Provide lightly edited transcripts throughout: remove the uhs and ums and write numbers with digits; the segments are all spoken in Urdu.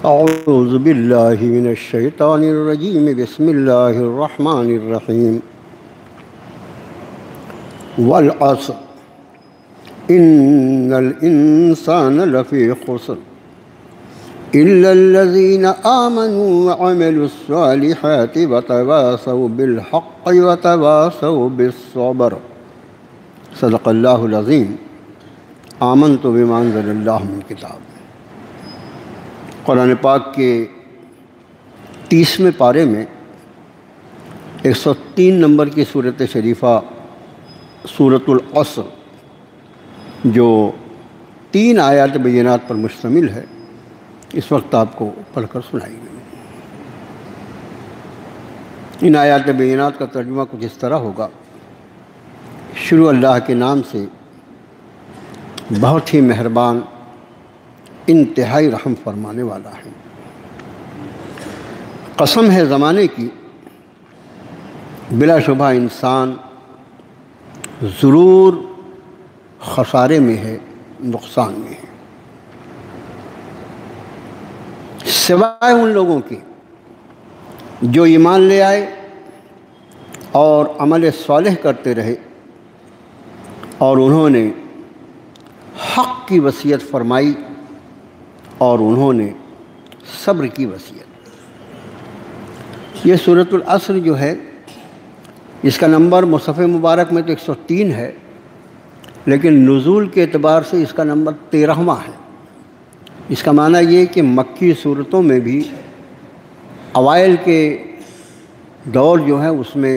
اعوذ باللہ من الشیطان الرجیم بسم اللہ الرحمن الرحیم والعصر ان الانسان لفی خسر الا الذین آمنوا وعملوا الصالحات وتواصوا بالحق وتواصوا بالصبر صدق اللہ العظیم آمنت بما انزل اللہ من کتاب۔ قرآن پاک کے 30ویں پارے میں 103 نمبر کی صورت شریفہ سورۃ العصر جو 3 آیات بینات پر مشتمل ہے، اس وقت آپ کو پڑھ کر سنائی گئی۔ ان آیات بینات کا ترجمہ کچھ اس طرح ہوگا: شروع اللہ کے نام سے، بہت ہی مہربان، انتہائی رحم فرمانے والا ہے۔ قسم ہے زمانے کی، بلا شبہ انسان ضرور خسارے میں ہے، نقصان میں ہے، سوائے ان لوگوں کے جو ایمان لے آئے اور عمل صالح کرتے رہے اور انہوں نے حق کی وصیت فرمائی اور انہوں نے صبر کی وصیت۔ یہ سورۃ العصر جو ہے، اس کا نمبر مصحف مبارک میں تو 103 ہے، لیکن نزول کے اعتبار سے اس کا نمبر 13واں ہے۔ اس کا معنی یہ کہ مکی صورتوں میں بھی اوائل کے دور جو ہے اس میں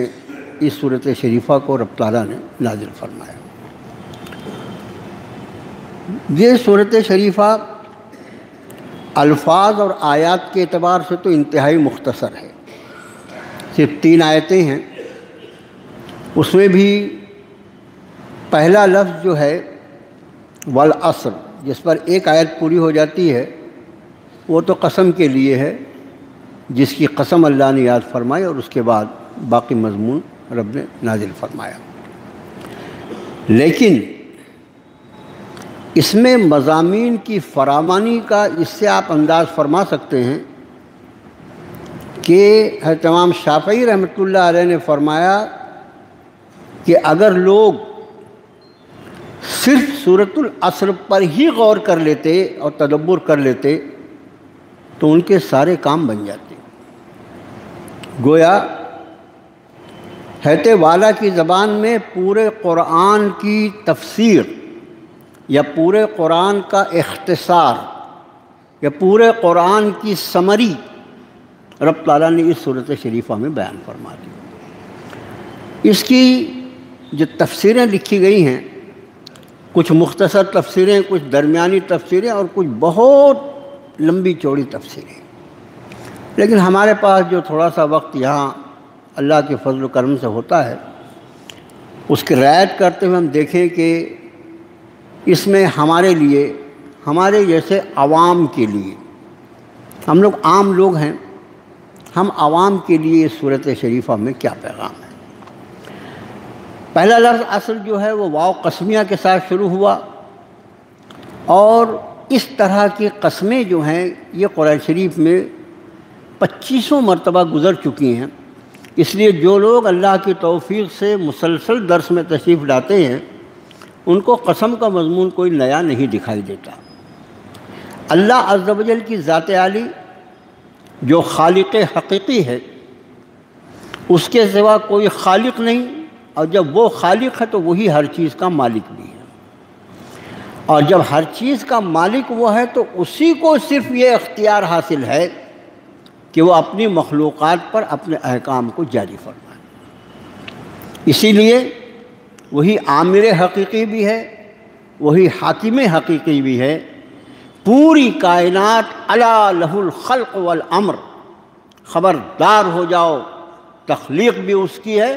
اس صورت شریفہ کو رب تعالیٰ نے نازل فرمایا۔ یہ صورت شریفہ الفاظ اور آیات کے اعتبار سے تو انتہائی مختصر ہے، صرف 3 آیتیں ہیں۔ اس میں بھی پہلا لفظ جو ہے والعصر، جس پر ایک آیت پوری ہو جاتی ہے، وہ تو قسم کے لیے ہے، جس کی قسم اللہ نے یاد فرمائی، اور اس کے بعد باقی مضمون رب نے نازل فرمایا۔ لیکن اس میں مضامین کی فراوانی کا اس سے آپ انداز فرما سکتے ہیں کہ حضرت امام شافعی رحمۃ اللہ علیہ نے فرمایا کہ اگر لوگ صرف سورۃ العصر پر ہی غور کر لیتے اور تدبر کر لیتے تو ان کے سارے کام بن جاتے۔ گویا حضرت والا کی زبان میں پورے قرآن کی تفسیر یا پورے قرآن کا اختصار یا پورے قرآن کی سمری رب تعالیٰ نے اس صورت شریفہ میں بیان فرما دی۔ اس کی جو تفسیریں لکھی گئی ہیں، کچھ مختصر تفسیریں، کچھ درمیانی تفسیریں اور کچھ بہت لمبی چوڑی تفسیریں، لیکن ہمارے پاس جو تھوڑا سا وقت یہاں اللہ کے فضل و کرم سے ہوتا ہے، اس کی رعایت کرتے ہوئے ہم دیکھیں کہ اس میں ہمارے لیے، ہمارے جیسے عوام کے لیے، ہم لوگ عام لوگ ہیں، ہم عوام کے لیے اس صورت شریفہ میں کیا پیغام ہے۔ پہلا لفظ عصر جو ہے وہ واو قسمیہ کے ساتھ شروع ہوا، اور اس طرح کی قسمیں جو ہیں یہ قرآن شریف میں 2500 مرتبہ گزر چکی ہیں۔ اس لیے جو لوگ اللہ کی توفیق سے مسلسل درس میں تشریف لاتے ہیں، ان کو قسم کا مضمون کوئی نیا نہیں دکھائی دیتا۔ اللہ عز و جل کی ذات عالی جو خالق حقیقی ہے، اس کے سوا کوئی خالق نہیں، اور جب وہ خالق ہے تو وہی ہر چیز کا مالک بھی ہے، اور جب ہر چیز کا مالک وہ ہے تو اسی کو صرف یہ اختیار حاصل ہے کہ وہ اپنی مخلوقات پر اپنے احکام کو جاری فرمائے۔ اسی لیے وہی عامر حقیقی بھی ہے، وہی حاکم حقیقی بھی ہے۔ پوری کائنات الا لہ الخلق والامر، خبردار ہو جاؤ، تخلیق بھی اس کی ہے،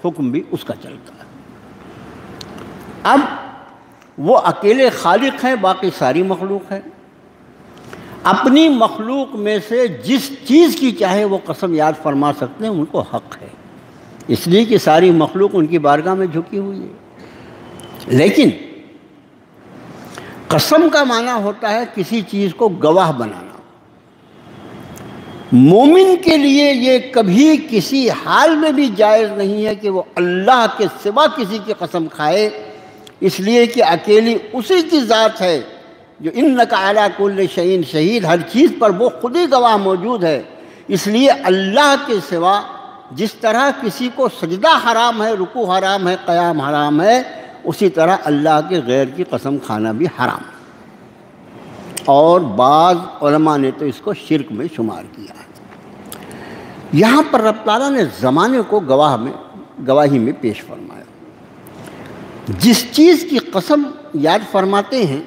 حکم بھی اس کا چلتا ہے۔ اب وہ اکیلے خالق ہیں، باقی ساری مخلوق ہے۔ اپنی مخلوق میں سے جس چیز کی چاہے وہ قسم یاد فرما سکتے ہیں، ان کو حق ہے، اس لیے کہ ساری مخلوق ان کی بارگاہ میں جھکی ہوئی ہے۔ لیکن قسم کا معنی ہوتا ہے کسی چیز کو گواہ بنانا، مومن کے لیے یہ کبھی کسی حال میں بھی جائز نہیں ہے کہ وہ اللہ کے سوا کسی کی قسم کھائے، اس لیے کہ اکیلی اسی کی ذات ہے جو انک علی کل شیء شہید، ہر چیز پر وہ خود ہی گواہ موجود ہے۔ اس لیے اللہ کے سوا جس طرح کسی کو سجدہ حرام ہے، رکوع حرام ہے، قیام حرام ہے، اسی طرح اللہ کے غیر کی قسم کھانا بھی حرام ہے۔ اور بعض علماء نے تو اس کو شرک میں شمار کیا ہے۔ یہاں پر رب تعالیٰ نے زمانے کو گواہی میں پیش فرمایا۔ جس چیز کی قسم یاد فرماتے ہیں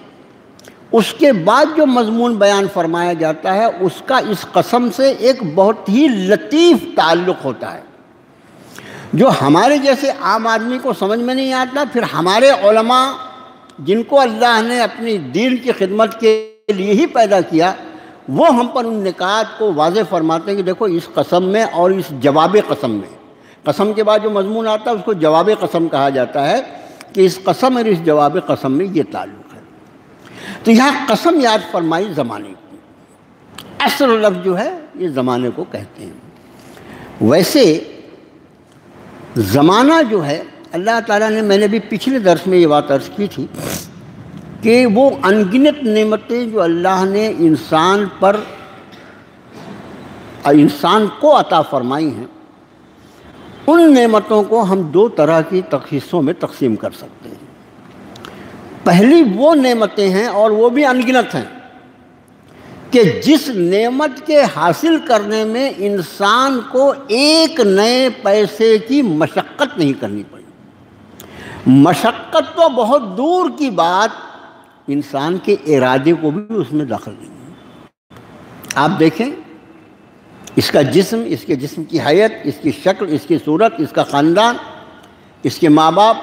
اس کے بعد جو مضمون بیان فرمایا جاتا ہے اس کا اس قسم سے ایک بہت ہی لطیف تعلق ہوتا ہے، جو ہمارے جیسے عام آدمی کو سمجھ میں نہیں آتا۔ پھر ہمارے علماء جن کو اللہ نے اپنی دین کی خدمت کے لیے ہی پیدا کیا، وہ ہم پر ان نکات کو واضح فرماتے ہیں کہ دیکھو اس قسم میں اور اس جواب قسم میں، قسم کے بعد جو مضمون آتا ہے اس کو جواب قسم کہا جاتا ہے، کہ اس قسم اور اس جواب قسم میں یہ تعلق ہے۔ تو یہاں قسم یاد فرمائی زمانے کی، اصل لفظ جو ہے یہ زمانے کو کہتے ہیں۔ ویسے زمانہ جو ہے اللہ تعالیٰ نے، میں نے بھی پچھلے درس میں یہ بات عرض کی تھی کہ وہ انگنت نعمتیں جو اللہ نے انسان کو عطا فرمائی ہیں، ان نعمتوں کو ہم دو طرح کی حصوں میں تقسیم کر سکتے ہیں۔ پہلی وہ نعمتیں ہیں، اور وہ بھی انگنت ہیں، کہ جس نعمت کے حاصل کرنے میں انسان کو ایک نئے پیسے کی مشقت نہیں کرنی پڑی۔ مشقت تو بہت دور کی بات، انسان کے ارادے کو بھی اس میں داخل نہیں ہے۔ آپ دیکھیں اس کا جسم، اس کے جسم کی حیت، اس کی شکل، اس کی صورت، اس کا خاندان، اس کے ماں باپ،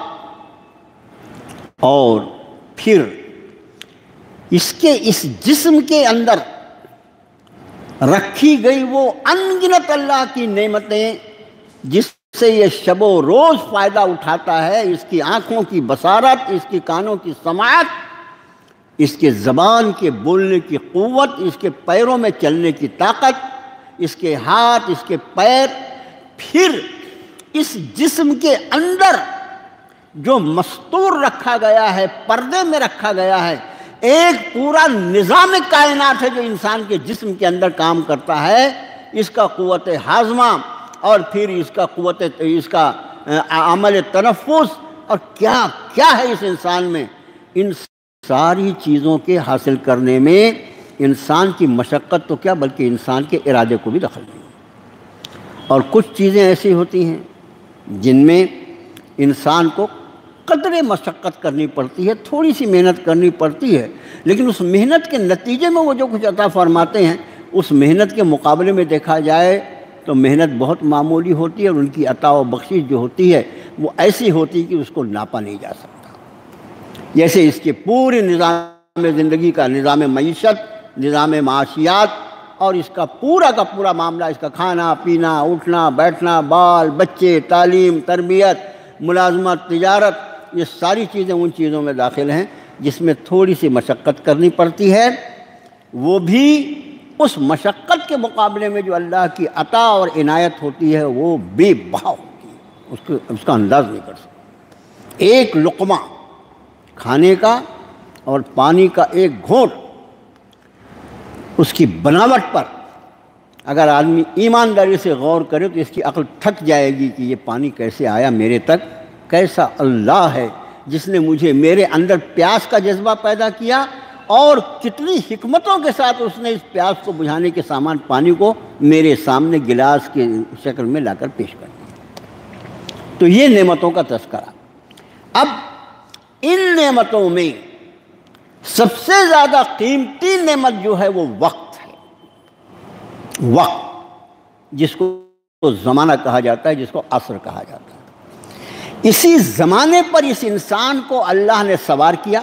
اور پھر اس جسم کے اندر رکھی گئی وہ انگنت اللہ کی نعمتیں جس سے یہ شب و روز فائدہ اٹھاتا ہے، اس کی آنکھوں کی بصارت، اس کی کانوں کی سماعت، اس کے زبان کے بولنے کی قوت، اس کے پیروں میں چلنے کی طاقت، اس کے ہاتھ، اس کے پیر، پھر اس جسم کے اندر جو مستور رکھا گیا ہے، پردے میں رکھا گیا ہے، ایک پورا نظام کائنات ہے جو انسان کے جسم کے اندر کام کرتا ہے، اس کا قوت ہاضمہ، اور پھر اس کا عمل تنفس، اور کیا کیا ہے اس انسان میں، ان ساری چیزوں کے حاصل کرنے میں انسان کی مشقت تو کیا بلکہ انسان کے ارادے کو بھی دخل نہیں۔ اور کچھ چیزیں ایسی ہوتی ہیں جن میں انسان کو قدرے مشقت کرنی پڑتی ہے، تھوڑی سی محنت کرنی پڑتی ہے، لیکن اس محنت کے نتیجے میں وہ جو کچھ عطا فرماتے ہیں، اس محنت کے مقابلے میں دیکھا جائے تو محنت بہت معمولی ہوتی ہے، اور ان کی عطا و بخشش جو ہوتی ہے وہ ایسی ہوتی ہے کہ اس کو ناپا نہیں جا سکتا۔ جیسے اس کے پورے نظام زندگی کا، نظام معیشت، نظام معاشیات، اور اس کا پورا معاملہ، اس کا کھانا پینا، اٹھنا بیٹھنا، بال بچے، تعلیم، تربیت، ملازمت، تجارت، یہ ساری چیزیں ان چیزوں میں داخل ہیں جس میں تھوڑی سی مشقت کرنی پڑتی ہے، وہ بھی اس مشقت کے مقابلے میں جو اللہ کی عطا اور عنایت ہوتی ہے وہ بے بہا ہوتی ہے، اس کا انداز نہیں کر سکتے۔ ایک لقمہ کھانے کا اور پانی کا ایک گھونٹ، اس کی بناوٹ پر اگر آدمی ایمانداری سے غور کرے تو اس کی عقل تھک جائے گی کہ یہ پانی کیسے آیا میرے تک، کیسا اللہ ہے جس نے مجھے، میرے اندر پیاس کا جذبہ پیدا کیا، اور کتنی حکمتوں کے ساتھ اس نے اس پیاس کو بجھانے کے سامان پانی کو میرے سامنے گلاس کے شکل میں لا کر پیش کر دیا۔ تو یہ نعمتوں کا تذکرہ۔ اب ان نعمتوں میں سب سے زیادہ قیمتی نعمت جو ہے وہ وقت ہے، وقت جس کو زمانہ کہا جاتا ہے، جس کو عصر کہا جاتا ہے۔ اسی زمانے پر اس انسان کو اللہ نے سوار کیا،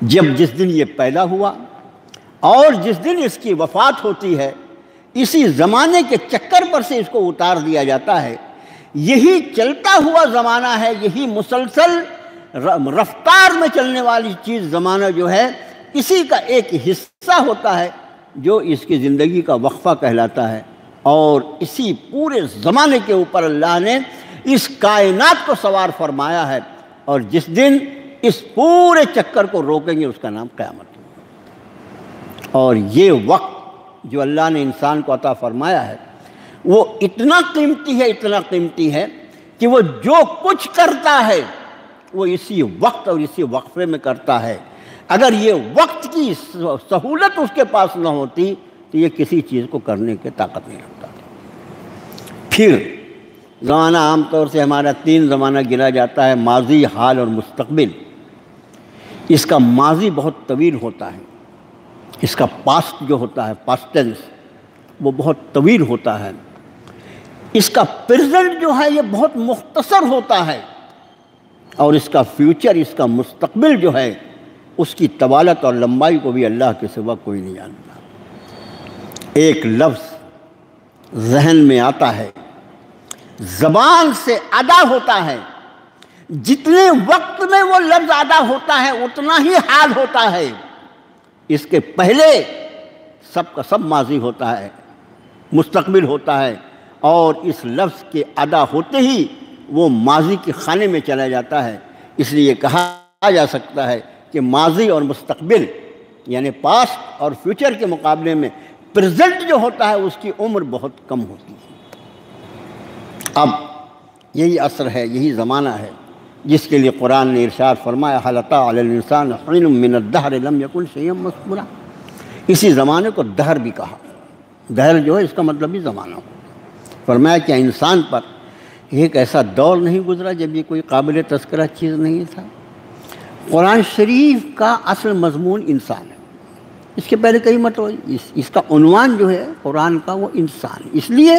جس دن یہ پیدا ہوا اور جس دن اس کی وفات ہوتی ہے، اسی زمانے کے چکر پر سے اس کو اتار دیا جاتا ہے۔ یہی چلتا ہوا زمانہ ہے، یہی مسلسل رفتار میں چلنے والی چیز زمانہ جو ہے، اسی کا ایک حصہ ہوتا ہے جو اس کی زندگی کا وقفہ کہلاتا ہے، اور اسی پورے زمانے کے اوپر اللہ نے اس کائنات کو سوار فرمایا ہے، اور جس دن اس پورے چکر کو روکیں گے اس کا نام قیامت ہے۔ اور یہ وقت جو اللہ نے انسان کو عطا فرمایا ہے وہ اتنا قیمتی ہے، اتنا قیمتی ہے کہ وہ جو کچھ کرتا ہے وہ اسی وقت اور اسی وقفے میں کرتا ہے۔ اگر یہ وقت کی سہولت اس کے پاس نہ ہوتی تو یہ کسی چیز کو کرنے کی طاقت نہیں رکھتا۔ پھر زمانہ عام طور سے ہمارا 3 زمانہ گنا جاتا ہے، ماضی، حال اور مستقبل۔ اس کا ماضی بہت طویل ہوتا ہے، اس کا پاسٹ جو ہوتا ہے، پاسٹ ٹینس، وہ بہت طویل ہوتا ہے۔ اس کا پریزنٹ جو ہے یہ بہت مختصر ہوتا ہے، اور اس کا فیوچر، اس کا مستقبل جو ہے اس کی طوالت اور لمبائی کو بھی اللہ کے سوا کوئی نہیں جانتا۔ ایک لفظ ذہن میں آتا ہے، زبان سے ادا ہوتا ہے، جتنے وقت میں وہ لفظ ادا ہوتا ہے اتنا ہی حال ہوتا ہے۔ اس کے پہلے سب کا سب ماضی ہوتا ہے، مستقبل ہوتا ہے، اور اس لفظ کے ادا ہوتے ہی وہ ماضی کے خانے میں چلا جاتا ہے۔ اس لیے کہا جا سکتا ہے کہ ماضی اور مستقبل یعنی پاسٹ اور فیوچر کے مقابلے میں پریزنٹ جو ہوتا ہے اس کی عمر بہت کم ہوتی ہے۔ اب یہی عصر ہے، یہی زمانہ ہے جس کے لیے قرآن نے ارشاد فرمایا هل أتى على الإنسان حين من الدهر لم يكن شيئا مذكورا۔ اسی زمانے کو دہر بھی کہا، دہر جو ہے اس کا مطلب بھی زمانہ ہو۔ فرمایا کیا انسان پر ایک ایسا دور نہیں گزرا جب یہ کوئی قابل تذکرہ چیز نہیں تھا۔ قرآن شریف کا اصل مضمون انسان ہے، اس کے پہلے کئی مرتبہ اس کا عنوان جو ہے قرآن کا وہ انسان، اس لیے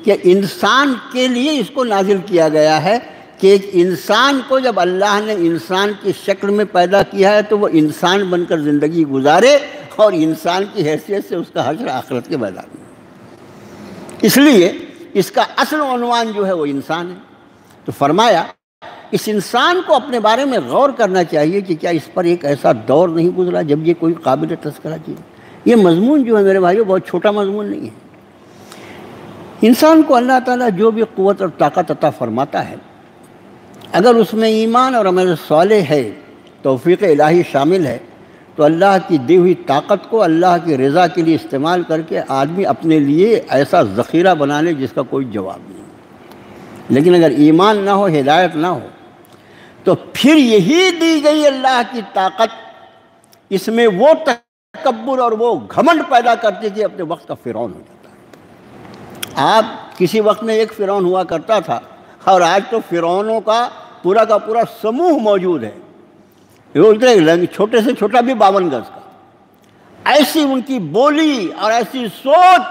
کہ انسان کے لیے اس کو نازل کیا گیا ہے کہ ایک انسان کو جب اللہ نے انسان کی شکل میں پیدا کیا ہے تو وہ انسان بن کر زندگی گزارے، اور انسان کی حیثیت سے اس کا حشر آخرت کے میدان میں۔ اس لیے اس کا اصل عنوان جو ہے وہ انسان ہے۔ تو فرمایا اس انسان کو اپنے بارے میں غور کرنا چاہیے کہ کیا اس پر ایک ایسا دور نہیں گزرا جب یہ کوئی قابل تذکرہ چیز۔ یہ مضمون جو ہے میرے بھائیو بہت چھوٹا مضمون نہیں ہے۔ انسان کو اللہ تعالیٰ جو بھی قوت اور طاقت عطا فرماتا ہے، اگر اس میں ایمان اور عمل صالح ہے، توفیق الہی شامل ہے، تو اللہ کی دی ہوئی طاقت کو اللہ کی رضا کے لیے استعمال کر کے آدمی اپنے لیے ایسا ذخیرہ بنا لے جس کا کوئی جواب نہیں۔ لیکن اگر ایمان نہ ہو، ہدایت نہ ہو، تو پھر یہی دی گئی اللہ کی طاقت اس میں وہ تکبر اور وہ گھمنڈ پیدا کرتی کہ اپنے وقت کا فرعون ہو جاتا ہے۔ آپ کسی وقت میں ایک فرعون ہوا کرتا تھا، اور آج تو فرعونوں کا پورا سموہ موجود ہے۔ چھوٹے سے چھوٹا بھی 52 گز کا۔ ایسی ان کی بولی اور ایسی سوچ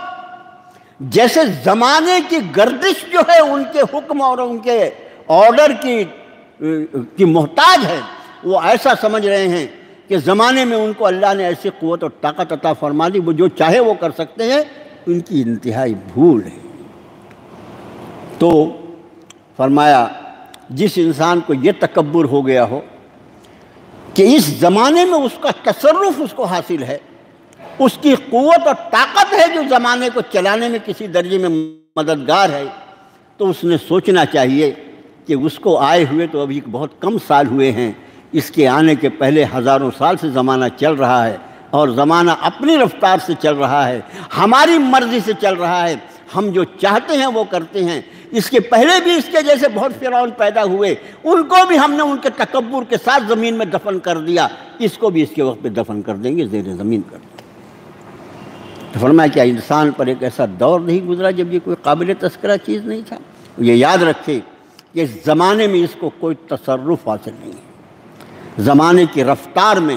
جیسے زمانے کی گردش جو ہے ان کے حکم اور ان کے آرڈر کی محتاج ہے، وہ ایسا سمجھ رہے ہیں کہ زمانے میں ان کو اللہ نے ایسی قوت اور طاقت عطا فرما دی، وہ جو چاہے وہ کر سکتے ہیں۔ ان کی انتہائی بھول ہے۔ تو فرمایا جس انسان کو یہ تکبر ہو گیا ہو کہ اس زمانے میں اس کا تصرف اس کو حاصل ہے، اس کی قوت اور طاقت ہے جو زمانے کو چلانے میں کسی درجے میں مددگار ہے، تو اس نے سوچنا چاہیے کہ اس کو آئے ہوئے تو ابھی بہت کم سال ہوئے ہیں، اس کے آنے کے پہلے ہزاروں سال سے زمانہ چل رہا ہے، اور زمانہ اپنی رفتار سے چل رہا ہے، ہماری مرضی سے چل رہا ہے، ہم جو چاہتے ہیں وہ کرتے ہیں۔ اس کے پہلے بھی اس کے جیسے بہت فرعون پیدا ہوئے، ان کو بھی ہم نے ان کے تکبر کے ساتھ زمین میں دفن کر دیا، اس کو بھی اس کے وقت پہ دفن کر دیں گے، زیر زمین کر دیں گے۔ تو فرمایا کیا انسان پر ایک ایسا دور نہیں گزرا جب یہ کوئی قابل تذکرہ چیز نہیں تھا؟ یہ یاد رکھے کہ اس زمانے میں اس کو کوئی تصرف حاصل نہیں ہے۔ زمانے کی رفتار میں،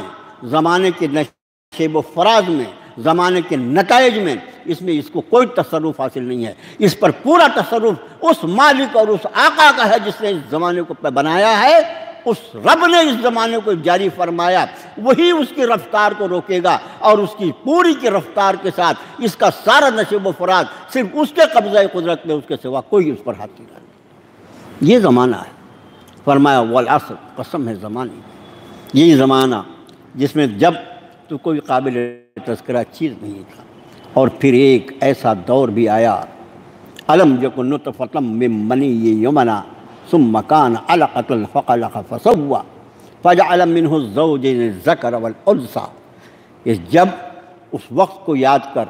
زمانے کے نشیب و فراز میں، زمانے کے نتائج میں اس کو کوئی تصرف حاصل نہیں ہے۔ اس پر پورا تصرف اس مالک اور اس آقا کا ہے جس نے اس زمانے کو بنایا ہے۔ اس رب نے اس زمانے کو جاری فرمایا، وہی اس کی رفتار کو روکے گا، اور اس کی پوری کی رفتار کے ساتھ اس کا سارا نشیب و فراز صرف اس کے قبضہ قدرت میں، اس کے سوا کوئی اس پر ہاتھ نہیں ڈالے۔ یہ زمانہ ہے۔ فرمایا والعصر، قسم ہے زمانے، یہی زمانہ جس میں جب تو کوئی قابل تذکرہ چیز نہیں تھا۔ اور پھر ایک ایسا دور بھی آیا، الم یکن نطفۃ من منی یمنا ثم کان علقۃ فخلق فسوى فجعل منہ الزوجین الذکر والانثی۔ جب اس وقت کو یاد کر،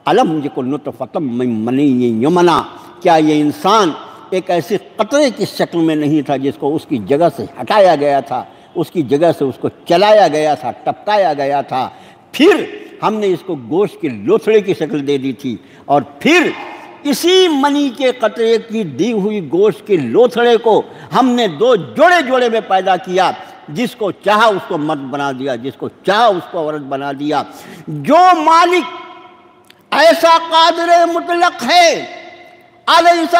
الم یکن نطفۃ من منی یمنا، کیا یہ انسان ایک ایسے قطرے کی شکل میں نہیں تھا جس کو اس کی جگہ سے ہٹایا گیا تھا، اس کی جگہ سے اس کو چلایا گیا تھا، ٹپکایا گیا تھا، پھر ہم نے اس کو گوشت کے لوتھڑے کی شکل دے دی تھی، اور پھر اسی منی کے قطرے کی دی ہوئی گوشت کے لوتھڑے کو ہم نے دو جوڑے جوڑے میں پیدا کیا، جس کو چاہا اس کو مرد بنا دیا، جس کو چاہا اس کو عورت بنا دیا۔ جو مالک ایسا قادر مطلق ہے، الیس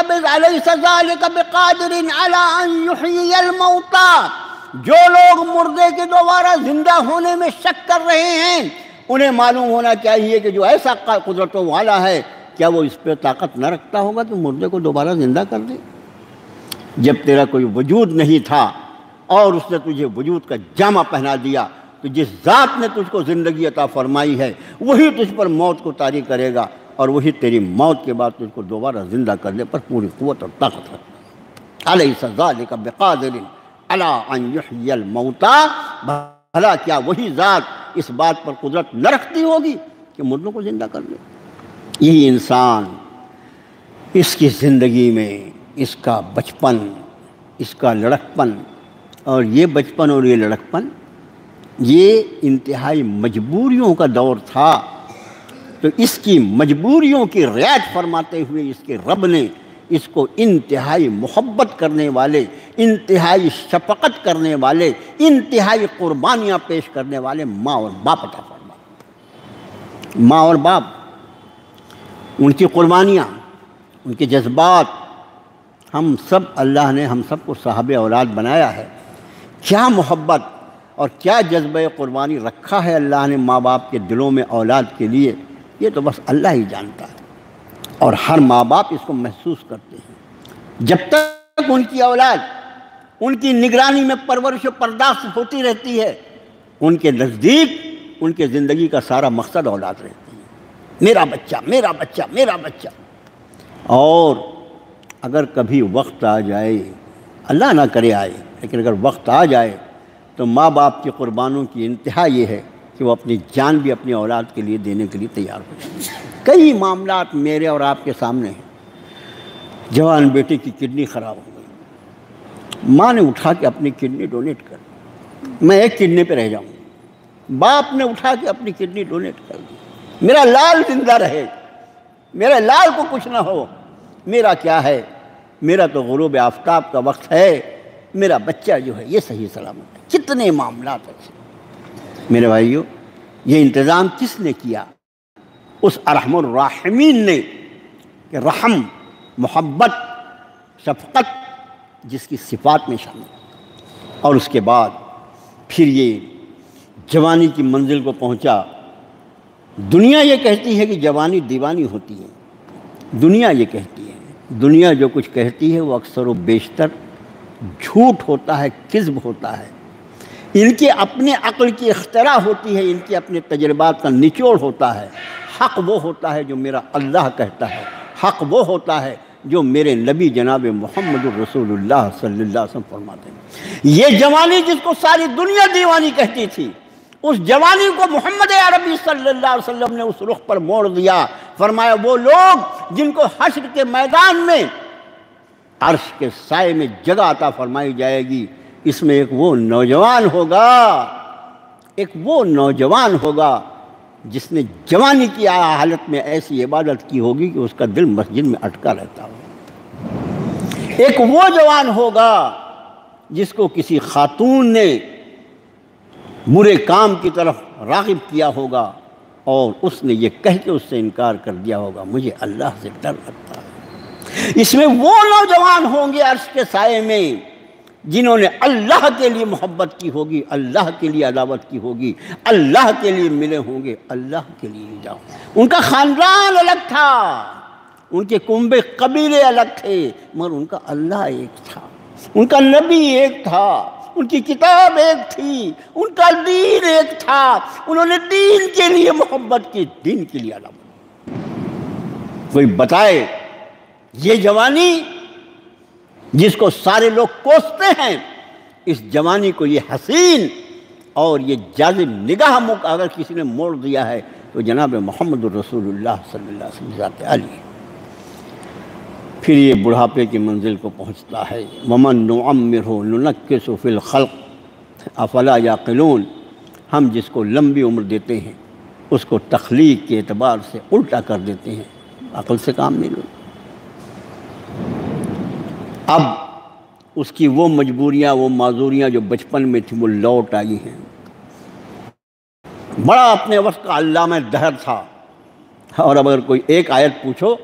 ذلک بقادر علی ان یحیی الموتی، جو لوگ مردے کے دوبارہ زندہ ہونے میں شک کر رہے ہیں، انہیں معلوم ہونا چاہیے کہ جو ایسا قدرتوں والا ہے، کیا وہ اس پہ طاقت نہ رکھتا ہوگا کہ مردے کو دوبارہ زندہ کر دے؟ جب تیرا کوئی وجود نہیں تھا اور اس نے تجھے وجود کا جامہ پہنا دیا، تو جس ذات نے تجھ کو زندگی عطا فرمائی ہے وہی تجھ پر موت کو طاری کرے گا، اور وہی تیری موت کے بعد تجھ کو دوبارہ زندہ کرنے پر پوری قوت اور طاقت رکھتا ہے۔ الیس ذلک بقادر علی ان یحیی الموتی، بھلا کیا وہی ذات اس بات پر قدرت نہ رکھتی ہوگی کہ مردوں کو زندہ کر دے؟ یہی انسان، اس کی زندگی میں اس کا بچپن، اس کا لڑکپن، اور یہ بچپن اور یہ لڑکپن یہ انتہائی مجبوریوں کا دور تھا، تو اس کی مجبوریوں کی رعایت فرماتے ہوئے اس کے رب نے اس کو انتہائی محبت کرنے والے، انتہائی شفقت کرنے والے، انتہائی قربانیاں پیش کرنے والے ماں اور باپ عطا فرمایا۔ ماں اور باپ، ان کی قربانیاں، ان کے جذبات، ہم سب، اللہ نے ہم سب کو صاحب اولاد بنایا ہے۔ کیا محبت اور کیا جذبہ قربانی رکھا ہے اللہ نے ماں باپ کے دلوں میں اولاد کے لیے، یہ تو بس اللہ ہی جانتا ہے، اور ہر ماں باپ اس کو محسوس کرتے ہیں۔ جب تک ان کی اولاد ان کی نگرانی میں پرورش و پرداخت ہوتی رہتی ہے، ان کے نزدیک ان کے زندگی کا سارا مقصد اولاد رہتی ہے، میرا بچہ، میرا بچہ، میرا بچہ۔ اور اگر کبھی وقت آ جائے، اللہ نہ کرے آئے، لیکن اگر وقت آ جائے تو ماں باپ کی قربانوں کی انتہا یہ ہے کہ وہ اپنی جان بھی اپنی اولاد کے لیے دینے کے لیے تیار ہو جائیں۔ کئی معاملات میرے اور آپ کے سامنے ہیں۔ جوان بیٹے کی کڈنی خراب ہو گئی، ماں نے اٹھا کے اپنی کڈنی ڈونیٹ کر دی، میں ایک کڈنی پہ رہ جاؤں گا۔ باپ نے اٹھا کے اپنی کڈنی ڈونیٹ کر دی، میرا لال زندہ رہے، میرے لال کو کچھ نہ ہو، میرا کیا ہے، میرا تو غروب آفتاب کا وقت ہے، میرا بچہ جو ہے یہ صحیح سلامت ہے۔ کتنے معاملات ایسے میرے بھائیو، یہ انتظام کس نے کیا؟ اس ارحم الراحمین نے، کہ رحم، محبت، شفقت جس کی صفات میں شامل، اور اس کے بعد پھر یہ جوانی کی منزل کو پہنچا۔ دنیا یہ کہتی ہے کہ جوانی دیوانی ہوتی ہے، دنیا یہ کہتی ہے، دنیا جو کچھ کہتی ہے وہ اکثر و بیشتر جھوٹ ہوتا ہے، کذب ہوتا ہے، ان کے اپنے عقل کی اختراع ہوتی ہے، ان کے اپنے تجربات کا نچوڑ ہوتا ہے۔ حق وہ ہوتا ہے جو میرا اللہ کہتا ہے، حق وہ ہوتا ہے جو میرے نبی جناب محمد الرسول اللہ صلی اللہ علیہ وسلم فرماتے ہیں۔ یہ جوانی جس کو ساری دنیا دیوانی کہتی تھی، اس جوانی کو محمد عربی صلی اللہ علیہ وسلم نے اس رخ پر موڑ دیا۔ فرمایا وہ لوگ جن کو حشر کے میدان میں عرش کے سائے میں جگہ عطا فرمائی جائے گی، اس میں ایک وہ نوجوان ہوگا، ایک وہ نوجوان ہوگا جس نے جوانی کی حالت میں ایسی عبادت کی ہوگی کہ اس کا دل مسجد میں اٹکا رہتا ہوگا۔ ایک وہ جوان ہوگا جس کو کسی خاتون نے برے کام کی طرف راغب کیا ہوگا اور اس نے یہ کہہ کے اس سے انکار کر دیا ہوگا مجھے اللہ سے ڈر لگتا ہے۔ اس میں وہ نوجوان ہوں گے عرش کے سائے میں جنہوں نے اللہ کے لیے محبت کی ہوگی، اللہ کے لیے عداوت کی ہوگی، اللہ کے لیے ملے ہوں گے، اللہ کے لیے جاؤ۔ ان کا خاندان الگ تھا، ان کے کنبے قبیلے الگ تھے، مگر ان کا اللہ ایک تھا، ان کا نبی ایک تھا، ان کی کتاب ایک تھی، ان کا دین ایک تھا۔ انہوں نے دین کے لیے محبت کی، دین کے لیے عداوت۔ کوئی بتائے یہ جوانی جس کو سارے لوگ کوستے ہیں، اس جوانی کو یہ حسین اور یہ جاذب نگاہ اگر کسی نے موڑ دیا ہے تو جناب محمد الرسول اللہ صلی اللہ علیہ وسلم ذات عالی ہے۔ پھر یہ بڑھاپے کی منزل کو پہنچتا ہے، وَمَن نُعَمِّرْهُ نُنَكِّسُ فِي الْخَلْقِ أَفَلَا يَعْقِلُونَ، ہم جس کو لمبی عمر دیتے ہیں اس کو تخلیق کے اعتبار سے الٹا کر دیتے ہیں، عقل سے کام نہیں لو۔ اب اس کی وہ مجبوریاں، وہ معذوریاں جو بچپن میں تھیں وہ لوٹ آئی ہیں۔ بڑا اپنے وقت کا علامہ دہر تھا، اور اب اگر کوئی ایک آیت پوچھو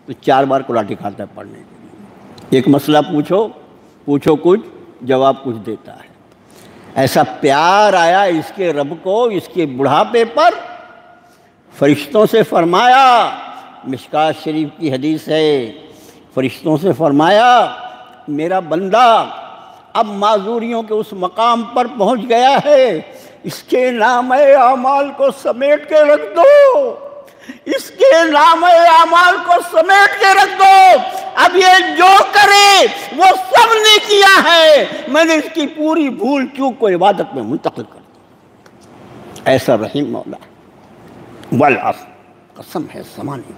تو 4 بار کلاٹی کھاتا ہے پڑھنے کے لیے۔ ایک مسئلہ پوچھو کچھ، جواب کچھ دیتا ہے۔ ایسا پیار آیا اس کے رب کو اس کے بڑھاپے پر، فرشتوں سے فرمایا، مشکات شریف کی حدیث ہے، فرشتوں سے فرمایا میرا بندہ اب معذوریوں کے اس مقام پر پہنچ گیا ہے، اس کے نام اعمال کو سمیٹ کے رکھ دو، اس کے نام اعمال کو سمیٹ کے رکھ دو، اب یہ جو کرے وہ سب نے کیا ہے، میں نے اس کی پوری بھول چوک کو عبادت میں منتقل کر دیا۔ ایسا رحیم مولا والعصر، قسم ہے زمانے،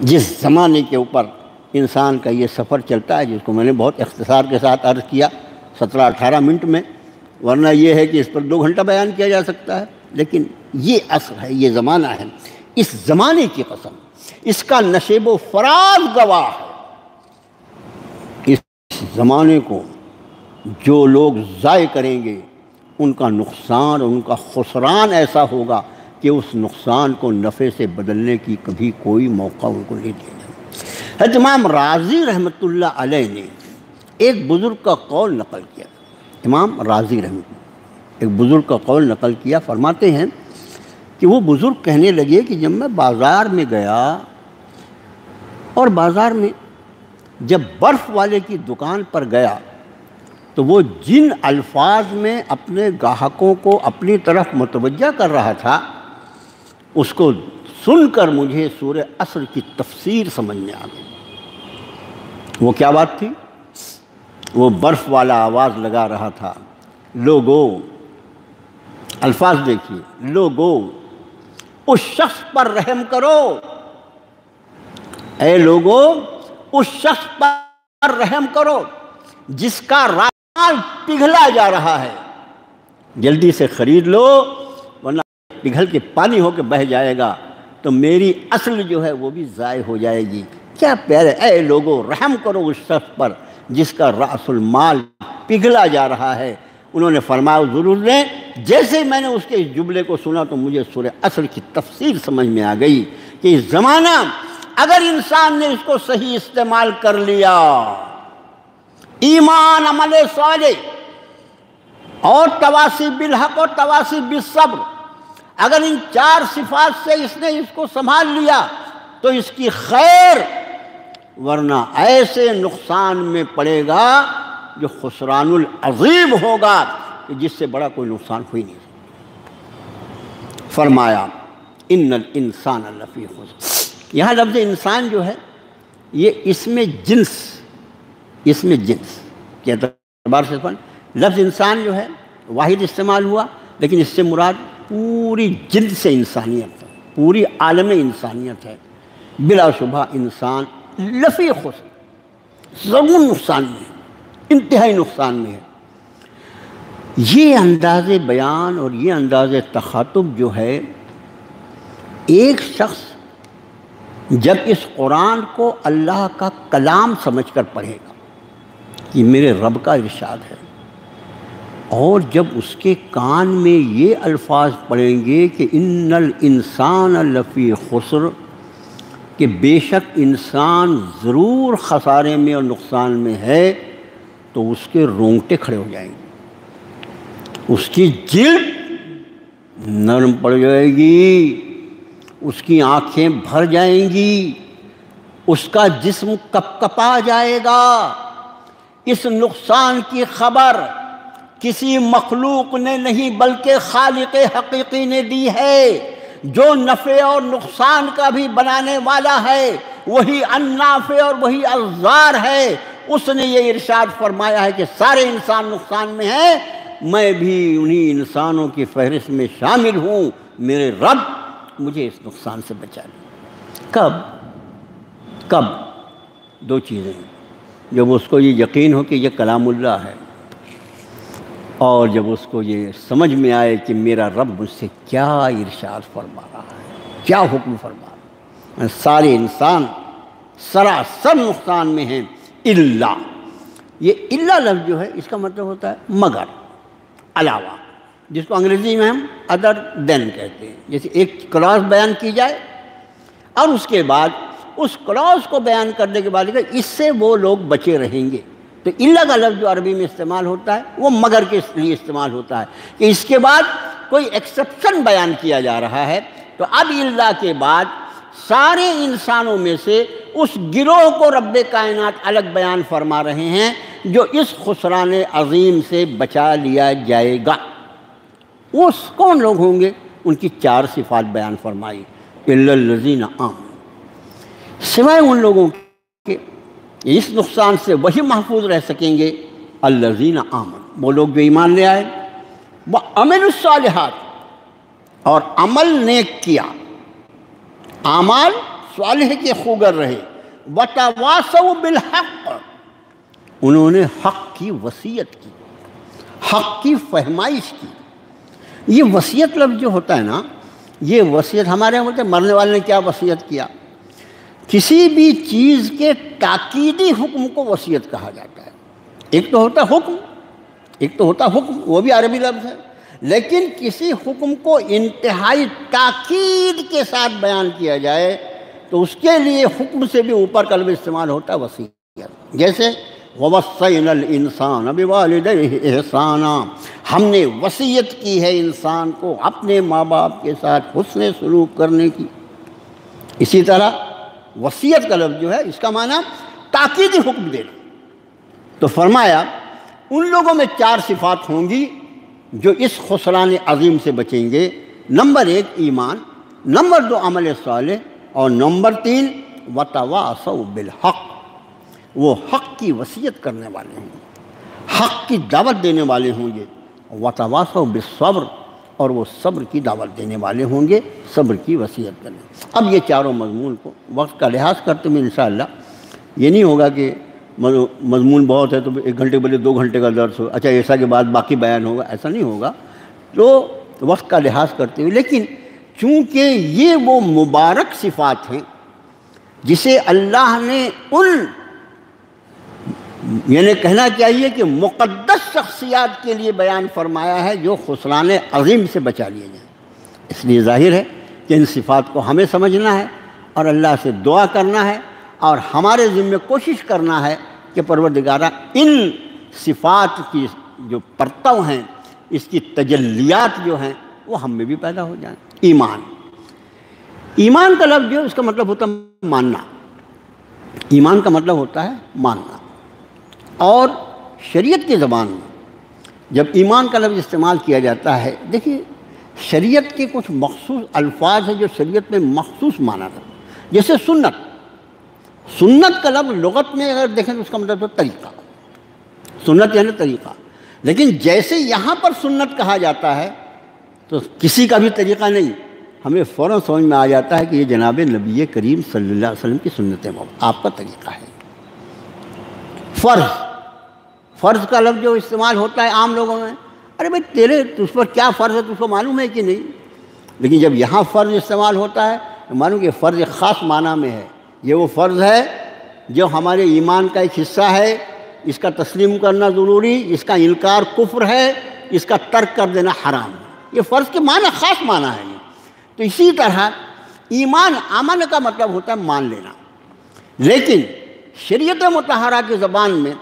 جس زمانے کے اوپر انسان کا یہ سفر چلتا ہے، جس کو میں نے بہت اختصار کے ساتھ عرض کیا 17-18 منٹ میں، ورنہ یہ ہے کہ اس پر 2 گھنٹہ بیان کیا جا سکتا ہے، لیکن یہ عصر ہے، یہ زمانہ ہے، اس زمانے کی قسم، اس کا نشیب و فراز گواہ ہے۔ اس زمانے کو جو لوگ ضائع کریں گے ان کا نقصان اور ان کا خسران ایسا ہوگا کہ اس نقصان کو نفع سے بدلنے کی کبھی کوئی موقع ان کو نہیں دیا جائے۔ حضرت امام رازی رحمۃ اللہ علیہ نے ایک بزرگ کا قول نقل کیا، امام رازی رحمۃ اللہ ایک بزرگ کا قول نقل کیا، فرماتے ہیں کہ وہ بزرگ کہنے لگے کہ جب میں بازار میں گیا اور بازار میں جب برف والے کی دکان پر گیا تو وہ جن الفاظ میں اپنے گاہکوں کو اپنی طرف متوجہ کر رہا تھا اس کو سن کر مجھے سورہ عصر کی تفسیر سمجھ میں آ گئی۔ وہ کیا بات تھی؟ وہ برف والا آواز لگا رہا تھا، لوگو، الفاظ دیکھیے، لوگو اس شخص پر رحم کرو، اے لوگو اس شخص پر رحم کرو جس کا مال پگھلا جا رہا ہے، جلدی سے خرید لو ورنہ پگھل کے پانی ہو کے بہہ جائے گا تو میری اصل جو ہے وہ بھی ضائع ہو جائے گی۔ کیا پیارے، اے لوگو رحم کرو اس شخص پر جس کا رأس المال پگھلا جا رہا ہے۔ انہوں نے فرمایا ضرور نے، جیسے میں نے اس کے اس جملے کو سنا تو مجھے سورہ عصر کی تفسیر سمجھ میں آ گئی کہ اس زمانہ اگر انسان نے اس کو صحیح استعمال کر لیا، ایمان، عمل صالح اور تواصی بالحق اور تواصی بالصبر، اگر ان 4 صفات سے اس نے اس کو سنبھال لیا تو اس کی خیر، ورنہ ایسے نقصان میں پڑے گا جو خسران العظیم ہوگا کہ جس سے بڑا کوئی نقصان ہوئی نہیں سکتا۔ فرمایا ان الانسان لفی خسر، یہاں لفظ انسان جو ہے یہ اس میں جنس کے اعتبار سے لفظ انسان جو ہے واحد استعمال ہوا، لیکن اس سے مراد پوری جنس انسانیت ہے، پوری عالم انسانیت ہے۔ بلا شبہ انسان لفی خسر، ضرور نقصان میں ہے، انتہائی نقصان میں ہے۔ یہ انداز بیان اور یہ انداز تخاطب جو ہے، ایک شخص جب اس قرآن کو اللہ کا کلام سمجھ کر پڑھے گا کہ میرے رب کا ارشاد ہے، اور جب اس کے کان میں یہ الفاظ پڑھیں گے کہ ان الانسان لفی خسر، کہ بے شک انسان ضرور خسارے میں اور نقصان میں ہے، تو اس کے رونگٹے کھڑے ہو جائیں گے، اس کی جلد نرم پڑ جائے گی، اس کی آنکھیں بھر جائیں گی، اس کا جسم کپ کپا جائے گا۔ اس نقصان کی خبر کسی مخلوق نے نہیں بلکہ خالق حقیقی نے دی ہے۔ جو نفع اور نقصان کا بھی بنانے والا ہے، وہی النافع اور وہی الضار ہے، اس نے یہ ارشاد فرمایا ہے کہ سارے انسان نقصان میں ہیں، میں بھی انہی انسانوں کی فہرست میں شامل ہوں، میرے رب مجھے اس نقصان سے بچا لے۔ کب؟ دو چیزیں، جب اس کو یہ یقین ہو کہ یہ کلام اللہ ہے، اور جب اس کو یہ سمجھ میں آئے کہ میرا رب مجھ سے کیا ارشاد فرما رہا ہے، کیا حکم فرما رہا ہے۔ سارے انسان سراسر نقصان میں ہیں الا، یہ الا لفظ جو ہے اس کا مطلب ہوتا ہے مگر، علاوہ، جس کو انگریزی میں ہم ادر دین کہتے ہیں۔ جیسے ایک کلاس بیان کی جائے اور اس کے بعد اس کلاس کو بیان کرنے کے بعد اس سے وہ لوگ بچے رہیں گے، تو الا کا لفظ جو عربی میں استعمال ہوتا ہے وہ مگر کے لیے استعمال ہوتا ہے کہ اس کے بعد کوئی ایکسیپشن بیان کیا جا رہا ہے۔ تو اب الا کے بعد سارے انسانوں میں سے اس گروہ کو رب کائنات الگ بیان فرما رہے ہیں جو اس خسران عظیم سے بچا لیا جائے گا۔ وہ کون لوگ ہوں گے؟ ان کی 4 صفات بیان فرمائی، الا الذین آمنوا، سوائے ان لوگوں کے اس نقصان سے وہی محفوظ رہ سکیں گے، الذین آمنوا، وہ لوگ جو ایمان لے آئے، وعملوا الصالحات، اور عمل نیک کیا، اعمال صالح کے خوگر رہے، وتواصوا بالحق، انہوں نے حق کی وصیت کی، حق کی فہمائش کی۔ یہ وصیت لفظ جو ہوتا ہے نا، یہ وصیت ہمارے یہاں بولتے ہیں مرنے والے نے کیا وصیت کیا، کسی بھی چیز کے تاکیدی حکم کو وصیت کہا جاتا ہے۔ ایک تو ہوتا حکم، وہ بھی عربی لفظ ہے، لیکن کسی حکم کو انتہائی تاکید کے ساتھ بیان کیا جائے تو اس کے لیے حکم سے بھی اوپر کا لفظ استعمال ہوتا ہے وصیت۔ جیسے وَوَصَّيْنَا الْإِنسَانَ بِوَالِدَيْهِ إِحْسَانًا، ہم نے وصیت کی ہے انسان کو اپنے ماں باپ کے ساتھ حسن سلوک کرنے کی۔ اسی طرح وصیت کا لفظ جو ہے اس کا معنی تاکیدی حکم دینا۔ تو فرمایا ان لوگوں میں 4 صفات ہوں گی جو اس خسران عظیم سے بچیں گے۔ نمبر 1 ایمان، نمبر 2 عمل صالح، اور نمبر 3 وتواصوا بالحق، وہ حق کی وصیت کرنے والے ہوں گے، حق کی دعوت دینے والے ہوں گے، وتواصوا بالصبر، اور وہ صبر کی دعوت دینے والے ہوں گے، صبر کی وصیت کریں۔ اب یہ چاروں مضمون کو وقت کا لحاظ کرتے ہوئے انشاءاللہ یہ نہیں ہوگا کہ مضمون بہت ہے تو 1 گھنٹے بولے 2 گھنٹے کا درس ہو، اچھا ایسا کے بعد باقی بیان ہوگا، ایسا نہیں ہوگا، تو وقت کا لحاظ کرتے ہوئے۔ لیکن چونکہ یہ وہ مبارک صفات ہیں جسے اللہ نے ان، یعنی کہنا چاہیے کہ مقدس شخصیات کے لیے بیان فرمایا ہے جو خسران عظیم سے بچا لیے جائیں، اس لیے ظاہر ہے کہ ان صفات کو ہمیں سمجھنا ہے اور اللہ سے دعا کرنا ہے، اور ہمارے ذمہ کوشش کرنا ہے کہ پروردگارہ ان صفات کی جو پرتو ہیں، اس کی تجلیات جو ہیں وہ ہم میں بھی پیدا ہو جائیں۔ ایمان کا لفظ جو اس کا مطلب ہوتا ہے ماننا، ایمان کا مطلب ہوتا ہے ماننا، اور شریعت کی زبان میں جب ایمان کا لفظ استعمال کیا جاتا ہے، دیکھیے شریعت کے کچھ مخصوص الفاظ ہیں جو شریعت میں مخصوص مانا تھا، جیسے سنت کا لفظ لغت میں اگر دیکھیں تو اس کا مطلب طریقہ، سنت یعنی طریقہ، لیکن جیسے یہاں پر سنت کہا جاتا ہے تو کسی کا بھی طریقہ نہیں، ہمیں فوراً سمجھ میں آ جاتا ہے کہ یہ جناب نبی کریم صلی اللہ علیہ وسلم کی سنت مبارکہ، آپ کا طریقہ ہے۔ فرض کا لفظ جو استعمال ہوتا ہے عام لوگوں میں، ارے بھائی تجھ پر کیا فرض ہے، تجھ کو معلوم ہے کہ نہیں، لیکن جب یہاں فرض استعمال ہوتا ہے تو معلوم کہ فرض ایک خاص معنی میں ہے، یہ وہ فرض ہے جو ہمارے ایمان کا ایک حصہ ہے، اس کا تسلیم کرنا ضروری، اس کا انکار کفر ہے، اس کا ترک کر دینا حرام ہے، یہ فرض کے معنی خاص معنی ہے۔ تو اسی طرح ایمان امن کا مطلب ہوتا ہے مان لینا، لیکن شریعت مطہرہ کی زبان میں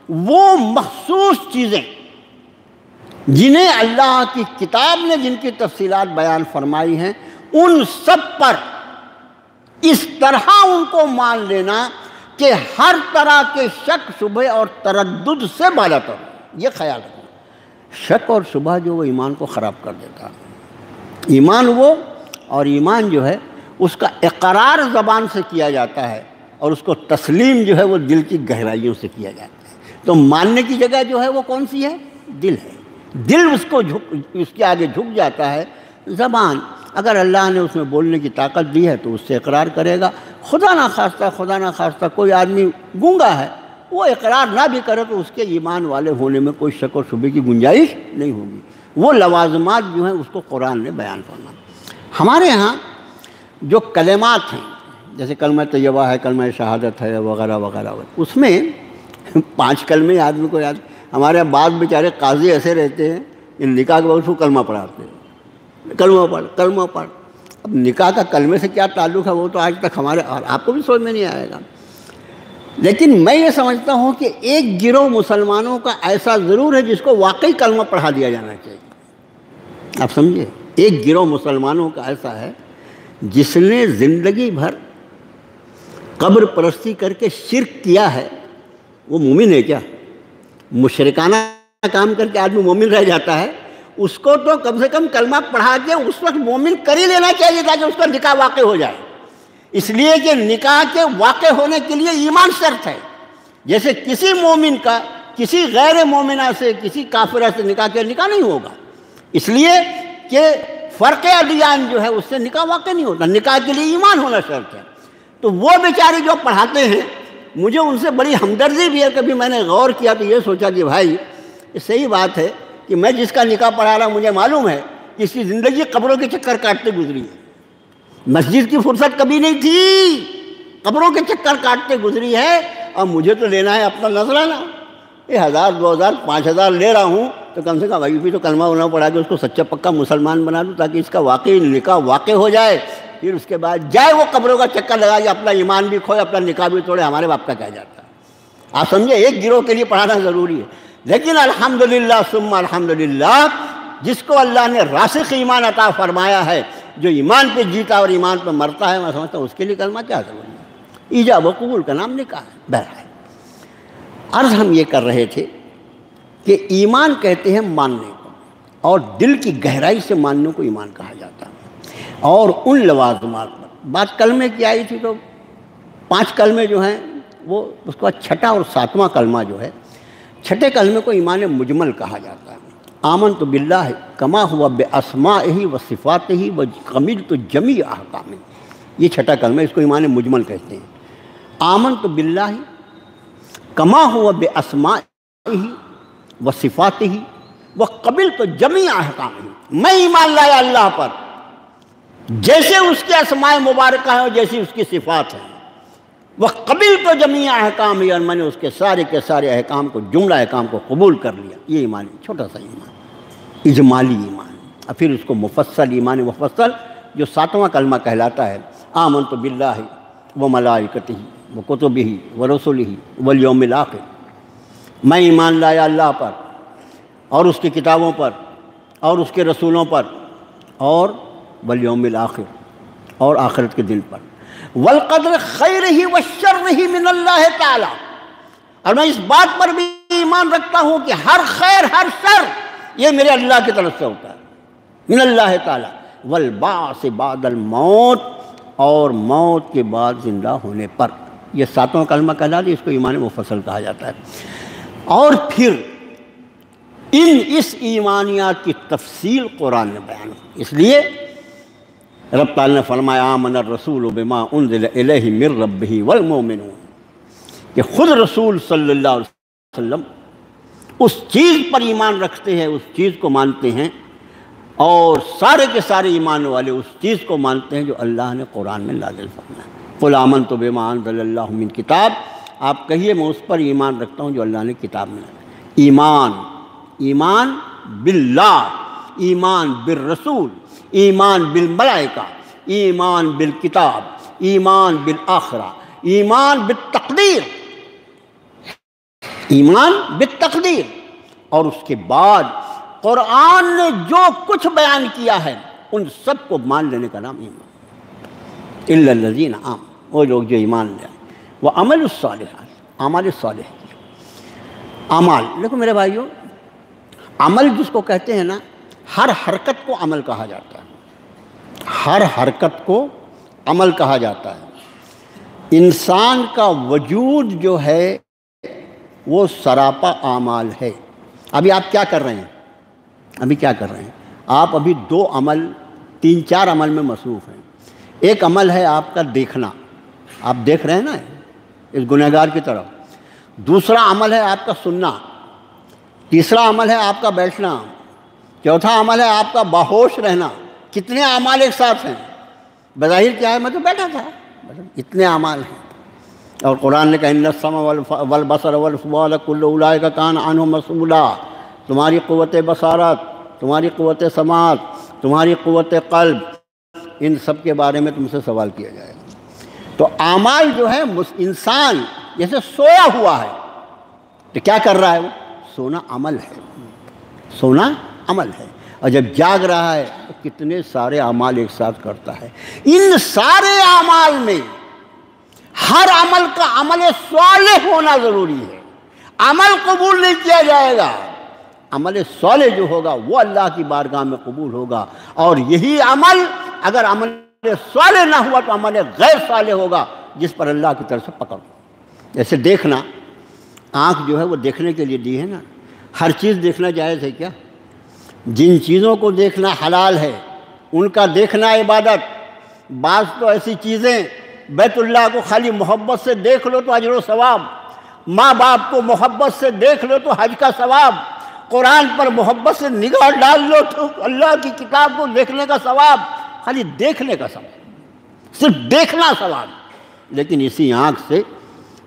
وہ مخصوص چیزیں جنہیں اللہ کی کتاب نے جن کی تفصیلات بیان فرمائی ہیں، ان سب پر اس طرح ان کو مان لینا کہ ہر طرح کے شک شبہ اور تردد سے بالا تر، یہ خیال رکھنا۔ شک اور شبہ جو وہ ایمان کو خراب کر دیتا ہے، ایمان وہ اور ایمان جو ہے اس کا اقرار زبان سے کیا جاتا ہے اور اس کو تسلیم جو ہے وہ دل کی گہرائیوں سے کیا جاتا ہے۔ تو ماننے کی جگہ جو ہے وہ کون سی ہے؟ دل ہے۔ دل اس کے آگے جھک جاتا ہے۔ زبان اگر اللہ نے اس میں بولنے کی طاقت دی ہے تو اس سے اقرار کرے گا۔ خدا نہ خواستہ کوئی آدمی گونگا ہے، وہ اقرار نہ بھی کرے تو اس کے ایمان والے ہونے میں کوئی شک و شبے کی گنجائش نہیں ہوگی۔ وہ لوازمات جو ہیں اس کو قرآن نے بیان کرنا۔ ہمارے ہاں جو کلمات ہیں جیسے کلمہ طیبہ ہے، کلمہ شہادت ہے وغیرہ وغیرہ، اس میں 5 کلمے آدمی کو یاد۔ ہمارے یہاں بعض بیچارے قاضی ایسے رہتے ہیں ان نکاح کے بعد اس کو کلمہ پڑھاتے ہیں، کلمہ پڑھ۔ اب نکاح کا کلمے سے کیا تعلق ہے وہ تو آج تک ہمارے اور آپ کو بھی سمجھ میں نہیں آئے گا۔ لیکن میں یہ سمجھتا ہوں کہ ایک گروہ مسلمانوں کا ایسا ضرور ہے جس کو واقعی کلمہ پڑھا دیا جانا چاہیے۔ آپ سمجھے، ایک گروہ مسلمانوں کا ایسا ہے جس نے زندگی بھر قبر پرستی کر کے شرک کیا ہے، وہ مومن ہے کیا؟ مشرکانہ کام کر کے آدمی مومن رہ جاتا ہے، اس کو تو کم سے کم کلمہ پڑھا کے اس وقت مومن کر ہی لینا چاہیے تاکہ اس کا نکاح واقع ہو جائے۔ اس لیے کہ نکاح کے واقع ہونے کے لیے ایمان شرط ہے۔ جیسے کسی مومن کا کسی غیر مومنہ سے، کسی کافرہ سے نکاح نہیں ہوگا، اس لیے کہ فرق ادیان جو ہے اس سے نکاح واقع نہیں ہوتا۔ نکاح کے لیے ایمان ہونا شرط ہے۔ تو وہ بیچارے جو پڑھاتے ہیں، مجھے ان سے بڑی ہمدردی بھی ہے۔ کبھی میں نے غور کیا تو یہ سوچا کہ بھائی یہ صحیح بات ہے کہ میں جس کا نکاح پڑھا رہا ہوں مجھے معلوم ہے کہ اس کی زندگی قبروں کے چکر کاٹتے گزری ہے۔ مسجد کی فرصت کبھی نہیں تھی، قبروں کے چکر کاٹتے گزری ہے، اور مجھے تو لینا ہے اپنا نذرانہ۔ یہ 1000 2000 5000 لے رہا ہوں تو کم سے کم ابھی بھی تو کلمہ ولمہ پڑھا کے اس کو سچا پکا مسلمان بنا دوں تاکہ اس کا واقعی نکاح واقع ہو جائے۔ پھر اس کے بعد جائے وہ قبروں کا چکر لگا کے اپنا ایمان بھی کھوئے، اپنا نکاح بھی توڑے، ہمارے باپ کا کہہ جاتا ہے۔ آپ سمجھے، ایک گروہ کے لیے پڑھانا ضروری ہے۔ لیکن الحمدللہ ثم الحمدللہ جس کو اللہ نے راسخ ایمان عطا فرمایا ہے، جو ایمان پہ جیتا اور ایمان پہ مرتا ہے، میں سمجھتا ہوں اس کے لیے کلمہ کیا ضروری ہے؟ ایجاب و قبول کا نام نکاح ہے۔ بہرحال عرض ہم یہ کر رہے تھے کہ ایمان کہتے ہیں ماننے کو، اور دل کی گہرائی سے ماننے کو ایمان کہا جاتا ہے۔ اور ان لوازمات پر بات کلمے کی آئی تھی تو 5 کلمے جو ہیں وہ اس کے بعد چھٹا اور 7واں کلمہ جو ہے، چھٹے کلمے کو ایمان مجمل کہا جاتا ہے۔ آمنت باللہ کما ہوا باسمائہ و صفاتہ و قبلت جمیع احکامہ، یہ چھٹا کلمہ، اس کو ایمان مجمل کہتے ہیں۔ آمنت باللہ کما ہوا باسمائہ و صفاتہ و قبلت جمیع احکامہ، میں ایمان لایا اللہ پر جیسے اس کے اسماء مبارکہ ہیں اور جیسی اس کی صفات ہیں، وَقَبِلْتُ جَمِيعَ احکامہ، اور میں نے اس کے سارے احکام کو، جملہ احکام کو قبول کر لیا۔ یہ ایمان، چھوٹا سا ایمان، اجمالی ایمان۔ اور پھر اس کو مفصل ایمان مفصل جو 7واں کلمہ کہلاتا ہے، آمنت باللہ وملائکتہ وکتبہ ورسلہ والیوم الآخر، میں ایمان لایا اللہ پر اور اس کی کتابوں پر اور اس کے رسولوں پر اور والیوم الآخر، اور آخرت کے دن پر، والقدر خیرہ وشرہ من اللہ تعالی، اور میں اس بات پر بھی ایمان رکھتا ہوں کہ ہر خیر ہر شر یہ میرے اللہ کی طرف سے ہوتا ہے، من اللہ تعالی، والبعث بعد الموت، اور موت کے بعد زندہ ہونے پر۔ یہ 7واں کلمہ کہلاتا ہے، اس کو ایمان مفصل کہا جاتا ہے۔ اور پھر اس ایمانیات کی تفصیل قرآن نے بیان کی، اس لیے رب تعالیٰ نے فرمایا آمن الرسول بما انزل الیہ من ربہ والمؤمنون، کہ خود رسول صلی اللہ علیہ وسلم اس چیز پر ایمان رکھتے ہیں، اس چیز کو مانتے ہیں، اور سارے کے سارے ایمان والے اس چیز کو مانتے ہیں جو اللہ نے قرآن میں نازل فرمایا۔ قل آمنت بما انزل اللہ من کتاب، آپ کہیے میں اس پر ایمان رکھتا ہوں جو اللہ نے کتاب میں نازل۔ ایمان باللہ، ایمان بالرسول، ایمان بالملائکہ، ایمان بالکتاب، ایمان بالآخرہ، ایمان بالتقدیر، ایمان بالتقدیر، اور اس کے بعد قرآن نے جو کچھ بیان کیا ہے ان سب کو مان لینے کا نام ایمان۔ الا الذین آمنوا، وہ لوگ جو ایمان لے آئے، وعملوا الصالحات، اعمال صالح کیا۔ اعمال دیکھو میرے بھائیو، عمل جس کو کہتے ہیں نا، ہر حرکت کو عمل کہا جاتا ہے۔ ہر حرکت کو عمل کہا جاتا ہے۔ انسان کا وجود جو ہے وہ سراپا اعمال ہے۔ ابھی آپ کیا کر رہے ہیں؟ آپ ابھی 2 عمل 3-4 عمل میں مصروف ہیں۔ ایک عمل ہے آپ کا دیکھنا، آپ دیکھ رہے ہیں نا اس گنہگار کی طرف۔ دوسرا عمل ہے آپ کا سننا، تیسرا عمل ہے آپ کا بیٹھنا، چوتھا عمل ہے آپ کا باہوش رہنا۔ کتنے اعمال ایک ساتھ ہیں؟ بظاہر کیا ہے، میں تو بیٹھا تھا، اتنے اعمال ہیں۔ اور قرآن نے کہا ان السمع والبصر والفؤاد کل اولئک کان عنہ مسئولا۔ تمہاری قوت بصارت، تمہاری قوت سماعت، تمہاری قوت قلب، ان سب کے بارے میں تم سے سوال کیا جائے گا۔ تو اعمال جو ہے، انسان جیسے سویا ہوا ہے تو کیا کر رہا ہے؟ وہ سونا عمل ہے، سونا عمل ہے۔ اور جب جاگ رہا ہے تو کتنے سارے اعمال ایک ساتھ کرتا ہے۔ ان سارے اعمال میں ہر عمل کا عمل صالح ہونا ضروری ہے۔ عمل قبول نہیں کیا جائے گا، عمل صالح جو ہوگا وہ اللہ کی بارگاہ میں قبول ہوگا۔ اور یہی عمل اگر عمل صالح نہ ہوا تو عمل غیر صالح ہوگا، جس پر اللہ کی طرف سے پکڑ ہو۔ جیسے دیکھنا، آنکھ جو ہے وہ دیکھنے کے لیے دی ہے نا۔ ہر چیز دیکھنا جائز ہے کیا؟ جن چیزوں کو دیکھنا حلال ہے ان کا دیکھنا عبادت۔ بعض تو ایسی چیزیں، بیت اللہ کو خالی محبت سے دیکھ لو تو اجر و ثواب، ماں باپ کو محبت سے دیکھ لو تو حج کا ثواب، قرآن پر محبت سے نگاہ ڈال لو تو اللہ کی کتاب کو دیکھنے کا ثواب، خالی دیکھنے کا ثواب، صرف دیکھنا ثواب۔ لیکن اسی آنکھ سے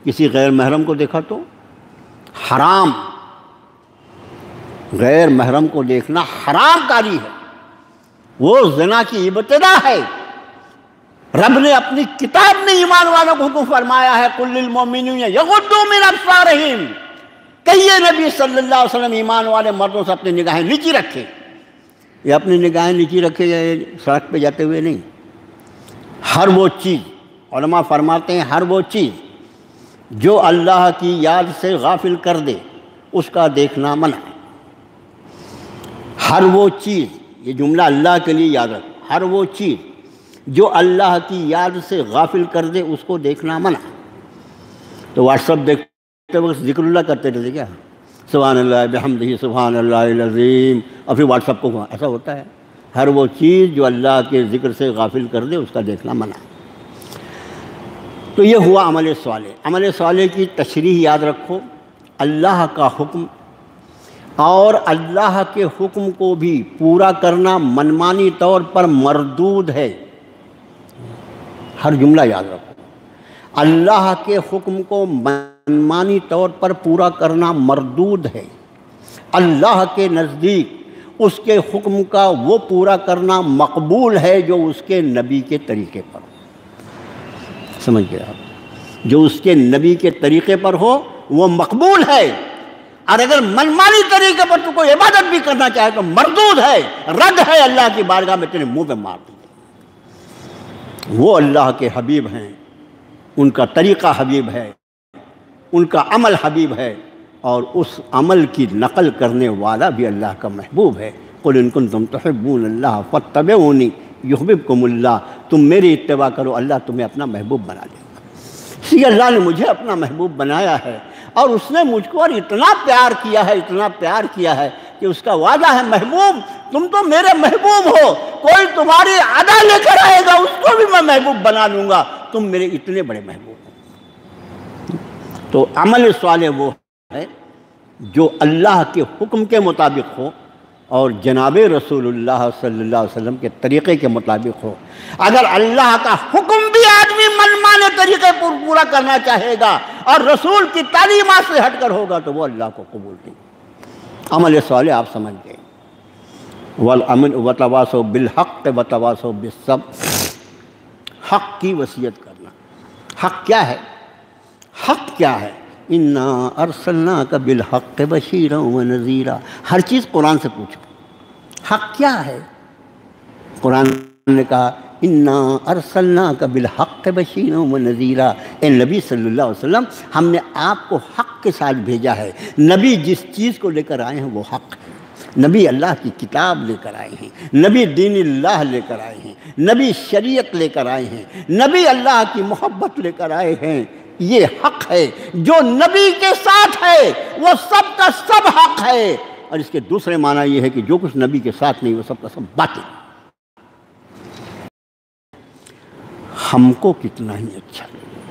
کسی غیر محرم کو دیکھا تو حرام، غیر محرم کو دیکھنا حرام کاری ہے، وہ زنا کی ابتدا ہے۔ رب نے اپنی کتاب میں ایمان والوں کو حکم فرمایا ہے قل للمؤمنین یغضوا من ابصارہم، کہیے نبی صلی اللہ علیہ وسلم ایمان والے مردوں سے اپنی نگاہیں نیچی رکھیں۔ یہ اپنی نگاہیں نیچی رکھے سڑک پہ جاتے ہوئے نہیں، ہر وہ چیز، علماء فرماتے ہیں ہر وہ چیز جو اللہ کی یاد سے غافل کر دے اس کا دیکھنا منع ہے۔ ہر وہ چیز، یہ جملہ اللہ کے لیے یاد رکھ، ہر وہ چیز جو اللہ کی یاد سے غافل کر دے اس کو دیکھنا منع۔ تو واٹس ایپ دیکھتے وقت ذکر اللہ کرتے رہتے کیا؟ سبحان اللہ بحمدہ سبحان اللہ العظیم، اور پھر واٹس ایپ کو ایسا ہوتا ہے؟ ہر وہ چیز جو اللہ کے ذکر سے غافل کر دے اس کا دیکھنا منع۔ تو یہ ہوا عمل صالح۔ عمل صالح کی تشریح یاد رکھو، اللہ کا حکم اور اللہ کے حکم کو بھی پورا کرنا منمانی طور پر مردود ہے۔ ہر جملہ یاد رکھو، اللہ کے حکم کو منمانی طور پر پورا کرنا مردود ہے۔ اللہ کے نزدیک اس کے حکم کا وہ پورا کرنا مقبول ہے جو اس کے نبی کے طریقے پر ہو۔ سمجھ گئے آپ؟ جو اس کے نبی کے طریقے پر ہو وہ مقبول ہے، اور اگر منمانی طریقے پر تو کوئی عبادت بھی کرنا چاہے تو مردود ہے، رد ہے، اللہ کی بارگاہ میں تیرے منہ پہ مار دیں۔ وہ اللہ کے حبیب ہیں، ان کا طریقہ حبیب ہے، ان کا عمل حبیب ہے، اور اس عمل کی نقل کرنے والا بھی اللہ کا محبوب ہے۔ قل ان کنتم تحبون اللہ فاتبعونی یحببکم اللہ، تم میری اتباع کرو اللہ تمہیں اپنا محبوب بنا لے گا۔ اس لیے اللہ نے مجھے اپنا محبوب بنایا ہے، اور اس نے مجھ کو اتنا پیار کیا ہے، اتنا پیار کیا ہے کہ اس کا وعدہ ہے محبوب تم تو میرے محبوب ہو، کوئی تمہاری ادا لے کر آئے گا اس کو بھی میں محبوب بنا لوں گا، تم میرے اتنے بڑے محبوب ہو۔ تو عمل صالح وہ ہے جو اللہ کے حکم کے مطابق ہو اور جناب رسول اللہ صلی اللہ علیہ وسلم کے طریقے کے مطابق ہو۔ اگر اللہ کا حکم بھی آدمی منمانے طریقے پر پورا کرنا چاہے گا اور رسول کی تعلیمات سے ہٹ کر ہوگا تو وہ اللہ کو قبول نہیں۔ عمل صالح آپ سمجھ گئے، والامن وتواصوا بالحق وتواصوا بالصبر، حق کی وصیت کرنا۔ حق کیا ہے؟ حق کیا ہے؟ انا ارسلناک بالحق بشیرا ونذیرا، ہر چیز قرآن سے پوچھو حق کیا ہے؟ قرآن نے کہا انا ارسلناک بالحق بشیرا ونذیرا، اے نبی صلی اللہ علیہ وسلم ہم نے آپ کو حق کے ساتھ بھیجا ہے۔ نبی جس چیز کو لے کر آئے ہیں وہ حق ہے، نبی اللہ کی کتاب لے کر آئے ہیں، نبی دین اللہ لے کر آئے ہیں، نبی شریعت لے کر آئے ہیں، نبی اللہ کی محبت لے کر آئے ہیں۔ یہ حق ہے، جو نبی کے ساتھ ہے وہ سب کا سب حق ہے، اور اس کے دوسرے معنی یہ ہے کہ جو کچھ نبی کے ساتھ نہیں وہ سب کا سب باطل۔ ہم کو کتنا ہی اچھا لگے،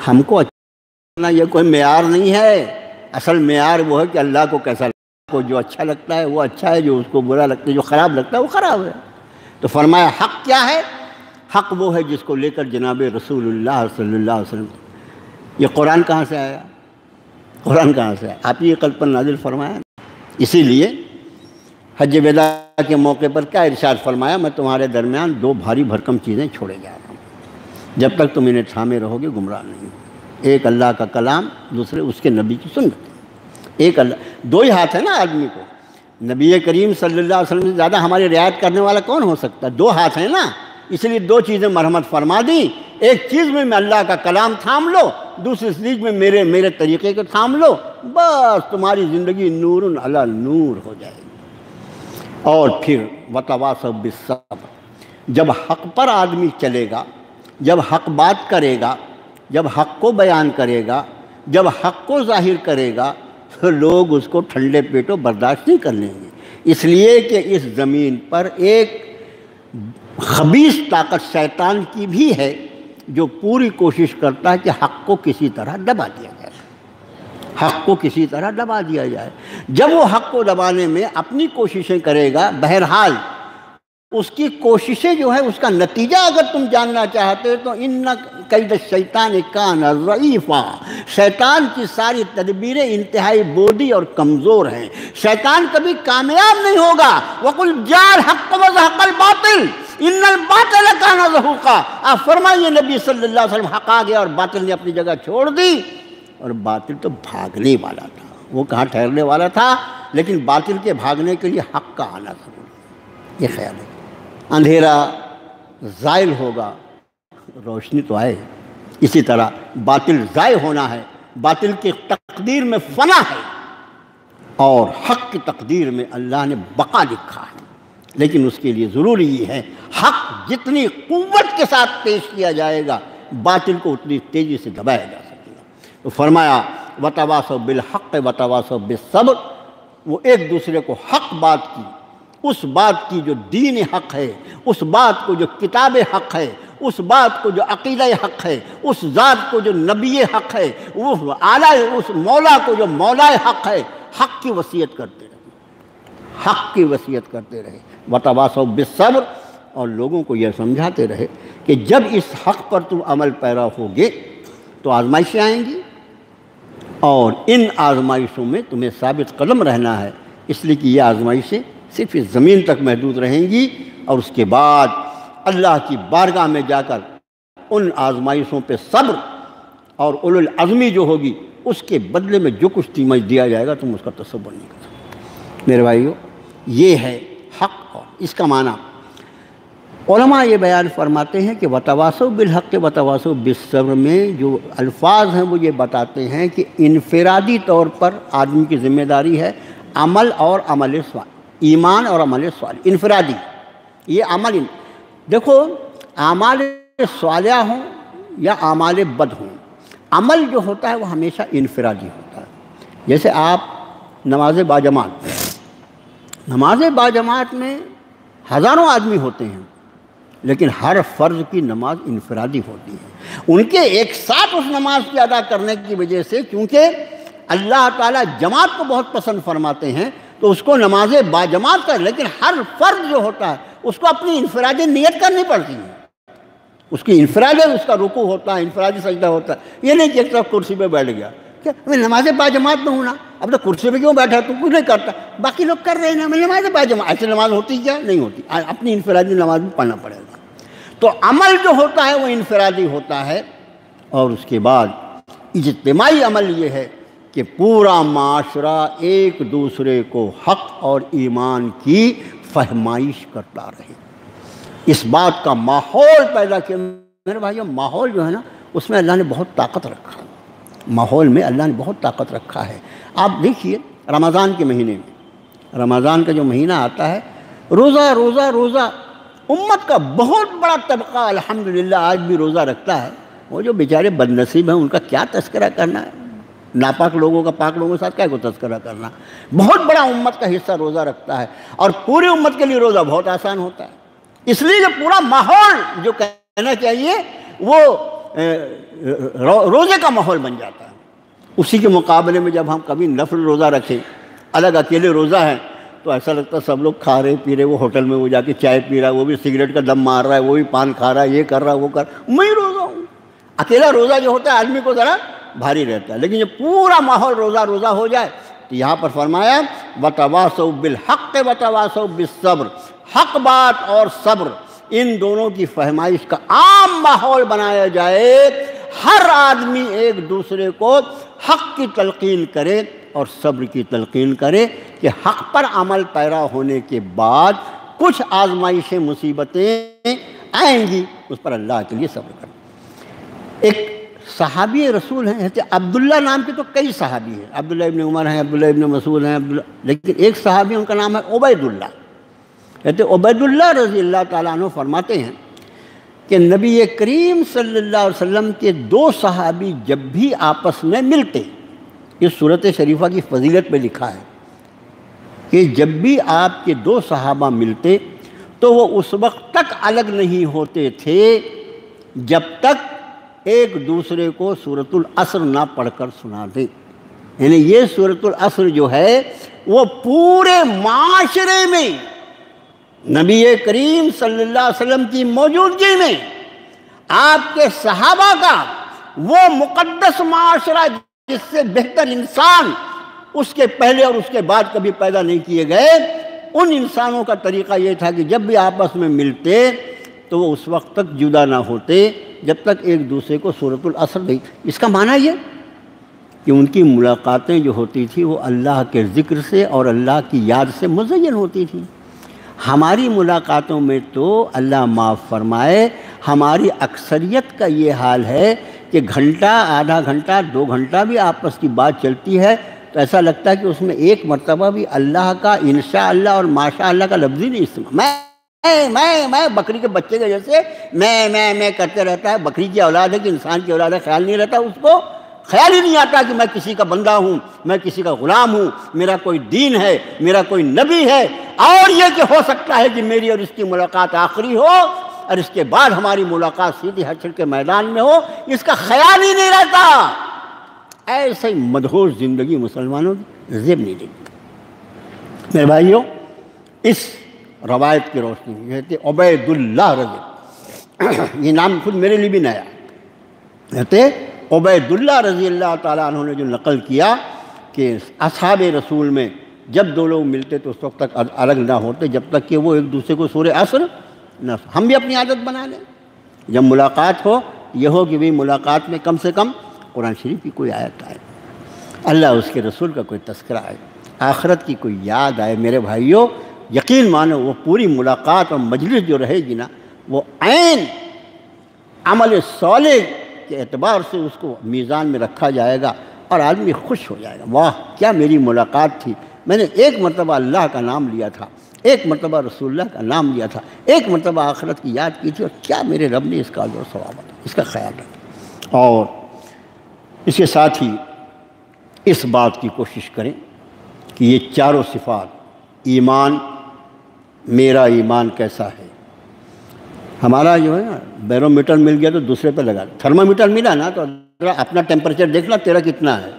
ہم کو اچھا، یہ کوئی معیار نہیں ہے، اصل معیار وہ ہے کہ اللہ کو کیسا لگتا ہے، کو جو اچھا لگتا ہے وہ اچھا ہے، جو اس کو برا لگتا ہے، جو خراب لگتا ہے وہ خراب ہے۔ تو فرمایا حق کیا ہے؟ حق وہ ہے جس کو لے کر جناب رسول اللہ صلی اللہ علیہ وسلم۔ یہ قرآن کہاں سے آیا؟ قرآن کہاں سے آیا؟ آپ یہ قلب پر نازل فرمایا۔ اسی لیے حج وداع کے موقع پر کیا ارشاد فرمایا؟ میں تمہارے درمیان دو بھاری بھرکم چیزیں چھوڑے جا رہا ہوں، جب تک تم انہیں تھامے رہو گے گمراہ نہیں ہو۔ ایک اللہ کا کلام، دوسرے اس کے نبی کی سنت۔ ایک اللہ، دو ہی ہاتھ ہے نا آدمی کو، نبی کریم صلی اللہ علیہ وسلم سے زیادہ ہماری رعایت کرنے والا کون ہو سکتا ہے؟ دو ہاتھ ہیں نا، اس لیے دو چیزیں مرحمت فرما دی۔ ایک چیز میں اللہ کا کلام تھام لو، دوسری چیز میں میرے طریقے کو تھام لو، بس تمہاری زندگی نور علی نور ہو جائے گی۔ اور پھر وتواصوا بالصبر، جب حق پر آدمی چلے گا، جب حق بات کرے گا، جب حق کو بیان کرے گا، جب حق کو ظاہر کرے گا، تو لوگ اس کو ٹھنڈے پیٹوں برداشت نہیں کر لیں گے، اس لیے کہ اس زمین پر ایک خبیث طاقت شیطان کی بھی ہے جو پوری کوشش کرتا ہے کہ حق کو کسی طرح دبا دیا جائے، حق کو کسی طرح دبا دیا جائے۔ جب وہ حق کو دبانے میں اپنی کوششیں کرے گا، بہرحال اس کی کوششیں جو ہے اس کا نتیجہ اگر تم جاننا چاہتے ہو تو ان کید الشیطان کان ضعیفا، شیطان کی ساری تدبیریں انتہائی بودی اور کمزور ہیں، شیطان کبھی کامیاب نہیں ہوگا۔ وَقُلْ جَاءَ الْحَقُّ وَزَهَقَ الْبَاطِلُ إِنَّ الْبَاطِلَ كَانَ زَهُوقًا۔ آپ فرمائیے نبی صلی اللہ علیہ وسلم حق آ گیا اور باطل نے اپنی جگہ چھوڑ دی، اور باطل تو بھاگنے والا تھا، وہ کہاں ٹھہرنے والا تھا، لیکن باطل کے بھاگنے کے لیے حق کا آنا ضروری ہے۔ یہ خیال ہے، اندھیرا زائل ہوگا، روشنی تو آئے، اسی طرح باطل ضائع ہونا ہے، باطل کی تقدیر میں فنا ہے، اور حق کی تقدیر میں اللہ نے بقا لکھا ہے، لیکن اس کے لیے ضروری یہ ہے حق جتنی قوت کے ساتھ پیش کیا جائے گا باطل کو اتنی تیزی سے دبایا جا سکے گا۔ تو فرمایا وتواصوا بالحق وتواصوا بالصبر، وہ ایک دوسرے کو حق بات کی، اس بات کی جو دین حق ہے، اس بات کو جو کتاب حق ہے، اس بات کو جو عقیدہ حق ہے، اس ذات کو جو نبی حق ہے، وہ اعلیٰ اس مولا کو جو مولا حق ہے، حق کی وصیت کرتے رہے، حق کی وصیت کرتے رہے، وتواصوا بالصبر، اور لوگوں کو یہ سمجھاتے رہے کہ جب اس حق پر تم عمل پیرا ہوگے تو آزمائشیں آئیں گی، اور ان آزمائشوں میں تمہیں ثابت قدم رہنا ہے، اس لیے کہ یہ آزمائشیں صرف اس زمین تک محدود رہیں گی، اور اس کے بعد اللہ کی بارگاہ میں جا کر ان آزمائشوں پہ صبر اور اولو العزمی جو ہوگی اس کے بدلے میں جو کچھ تمہیں دیا جائے گا تم اس کا تصور نہیں کر سکتے۔ میرے بھائیو، یہ ہے حق، اور اس کا معنی علماء یہ بیان فرماتے ہیں کہ وتواصوا بالحق وتواصوا بالصبر میں جو الفاظ ہیں وہ یہ بتاتے ہیں کہ انفرادی طور پر آدمی کی ذمہ داری ہے عمل اور عمل صالح، ایمان اور عمل صالح، انفرادی یہ عمل۔ دیکھو اعمال صالحہ ہوں یا اعمال بد ہوں، عمل جو ہوتا ہے وہ ہمیشہ انفرادی ہوتا ہے۔ جیسے آپ نماز باجماعت، نماز باجماعت میں ہزاروں آدمی ہوتے ہیں، لیکن ہر فرض کی نماز انفرادی ہوتی ہے، ان کے ایک ساتھ اس نماز کی ادا کرنے کی وجہ سے، کیونکہ اللہ تعالیٰ جماعت کو بہت پسند فرماتے ہیں تو اس کو نماز باجماعت کر، لیکن ہر فرض جو ہوتا ہے اس کو اپنی انفرادی نیت کرنی پڑتی ہے، اس کی انفرادی، اس کا رکوع ہوتا ہے، انفرادی سجدہ ہوتا ہے۔ یہ نہیں کہ ایک طرف کرسی پہ بیٹھ گیا کہ میں نماز باجماعت میں ہوں نا، اب تو کرسی پہ کیوں بیٹھا، تو کچھ نہیں کرتا، باقی لوگ کر رہے ہیں نا، میں نماز باجماعت، ایسے نماز ہوتی کیا نہیں ہوتی، اپنی انفرادی نماز بھی پڑھنا پڑے گا۔ تو عمل جو ہوتا ہے وہ انفرادی ہوتا ہے، اور اس کے بعد اجتماعی عمل یہ ہے کہ پورا معاشرہ ایک دوسرے کو حق اور ایمان کی فہمائش کرتا رہے، اس بات کا ماحول پیدا کیا۔ میرے بھائیو، ماحول جو ہے نا اس میں اللہ نے بہت طاقت رکھا ہے، ماحول میں اللہ نے بہت طاقت رکھا ہے۔ آپ دیکھیے رمضان کے مہینے میں رمضان کا جو مہینہ آتا ہے، روزہ روزہ روزہ، امت کا بہت بڑا طبقہ الحمدللہ آج بھی روزہ رکھتا ہے۔ وہ جو بیچارے بد نصیب ہیں ان کا کیا تذکرہ کرنا ہے، ناپاک لوگوں کا پاک لوگوں کے ساتھ کیا کو تذکرہ کرنا۔ بہت بڑا امت کا حصہ روزہ رکھتا ہے، اور پوری امت کے لیے روزہ بہت آسان ہوتا ہے، اس لیے کہ پورا ماحول جو کہنا چاہیے وہ روزے کا ماحول بن جاتا ہے۔ اسی کے مقابلے میں جب ہم کبھی نفل روزہ رکھیں، الگ اکیلے روزہ ہیں، تو ایسا لگتا ہے سب لوگ کھا رہے پی رہے، وہ ہوٹل میں وہ جا کے چائے پی رہا ہے، وہ بھی سگریٹ کا دم مار رہا ہے، وہ بھی پان کھا رہا ہے، یہ کر رہا ہے وہ کر رہا ہے، میں روزہ ہوں۔ اکیلا روزہ جو ہوتا ہے آدمی کو ذرا بھاری رہتا ہے، لیکن جب پورا ماحول روزہ روزہ ہو جائے تو یہاں پر فرمایا وَتَوَاصَوْا بِالْحَقِّ وَتَوَاصَوْا بِالصَّبْرِ، حق بات اور صبر، ان دونوں کی فہمائش کا عام ماحول بنایا جائے، ہر آدمی ایک دوسرے کو حق کی تلقین کرے اور صبر کی تلقین کرے کہ حق پر عمل پیرا ہونے کے بعد کچھ آزمائشیں مصیبتیں آئیں گی، اس پر اللہ کے لیے صبر کریں۔ ایک صحابی رسول ہیں حضرت عبداللہ نام کے، تو کئی صحابی ہیں، عبداللہ ابن عمر ہیں، عبداللہ ابن مسعود ہیں، لیکن ایک صحابی ان کا نام ہے عبید اللہ۔ کہتے عبید اللہ رضی اللہ تعالیٰ عنہ فرماتے ہیں کہ نبی کریم صلی اللہ علیہ وسلم کے دو صحابی جب بھی آپس میں ملتے، اس صورت شریفہ کی فضیلت میں لکھا ہے کہ جب بھی آپ کے دو صحابہ ملتے تو وہ اس وقت تک الگ نہیں ہوتے تھے جب تک ایک دوسرے کو سورۃ العصر نہ پڑھ کر سنا دیں۔ یعنی یہ سورۃ العصر جو ہے وہ پورے معاشرے میں نبی کریم صلی اللہ علیہ وسلم کی موجودگی میں آپ کے صحابہ کا وہ مقدس معاشرہ جس سے بہتر انسان اس کے پہلے اور اس کے بعد کبھی پیدا نہیں کیے گئے، ان انسانوں کا طریقہ یہ تھا کہ جب بھی آپس میں ملتے تو وہ اس وقت تک جدا نہ ہوتے جب تک ایک دوسرے کو سورۃ العصر نہیں۔ اس کا معنی یہ کہ ان کی ملاقاتیں جو ہوتی تھی وہ اللہ کے ذکر سے اور اللہ کی یاد سے مزین ہوتی تھی۔ ہماری ملاقاتوں میں تو اللہ معاف فرمائے ہماری اکثریت کا یہ حال ہے کہ گھنٹہ، آدھا گھنٹہ، 2 گھنٹہ بھی آپس کی بات چلتی ہے تو ایسا لگتا ہے کہ اس میں ایک مرتبہ بھی اللہ کا انشاءاللہ اور ماشاءاللہ کا لفظ ہی نہیں استعمال۔ میں بکری کے بچے کے جیسے میں کرتے رہتا ہے۔ بکری کی اولاد ہے کہ انسان کی اولاد ہے، خیال نہیں رہتا، اس کو خیال ہی نہیں آتا کہ میں کسی کا بندہ ہوں، میں کسی کا غلام ہوں، میرا کوئی دین ہے، میرا کوئی نبی ہے، اور یہ کہ ہو سکتا ہے کہ میری اور اس کی ملاقات آخری ہو اور اس کے بعد ہماری ملاقات سیدھی حشر کے میدان میں ہو، اس کا خیال ہی نہیں رہتا۔ ایسے مدہوش زندگی مسلمانوں کی زیب نہیں دیکھتی۔ میرے بھائیوں، اس روایت کی روشنی میں کہتے عبید اللہ رضی، یہ نام خود میرے لیے بھی نیا، کہتے عبید اللہ رضی اللہ تعالیٰ عنہ نے جو نقل کیا کہ اصحاب رسول میں جب دو لوگ ملتے تو اس وقت تک الگ نہ ہوتے جب تک کہ وہ ایک دوسرے کو سورہ عصر نہ۔ ہم بھی اپنی عادت بنا لیں، جب ملاقات ہو یہ ہو کہ بھی ملاقات میں کم سے کم قرآن شریف کی کوئی آیت آئے، اللہ اس کے رسول کا کوئی تذکرہ آئے، آخرت کی کوئی یاد آئے۔ میرے بھائیوں، یقین مانو وہ پوری ملاقات اور مجلس جو رہے گی نا، وہ عین عمل صالح کے اعتبار سے اس کو میزان میں رکھا جائے گا اور آدمی خوش ہو جائے گا، واہ کیا میری ملاقات تھی، میں نے ایک مرتبہ اللہ کا نام لیا تھا، ایک مرتبہ رسول اللہ کا نام لیا تھا، ایک مرتبہ آخرت کی یاد کی تھی، اور کیا میرے رب نے اس کا اجر و ثواب تھا، اس کا خیال رکھا۔ اور اس کے ساتھ ہی اس بات کی کوشش کریں کہ یہ چاروں صفات، ایمان، میرا ایمان کیسا ہے، ہمارا جو ہے نا بیرو میٹر مل گیا تو دوسرے پہ لگا، تھرما میٹر ملا نا تو اپنا ٹیمپریچر دیکھ لا تیرا کتنا ہے،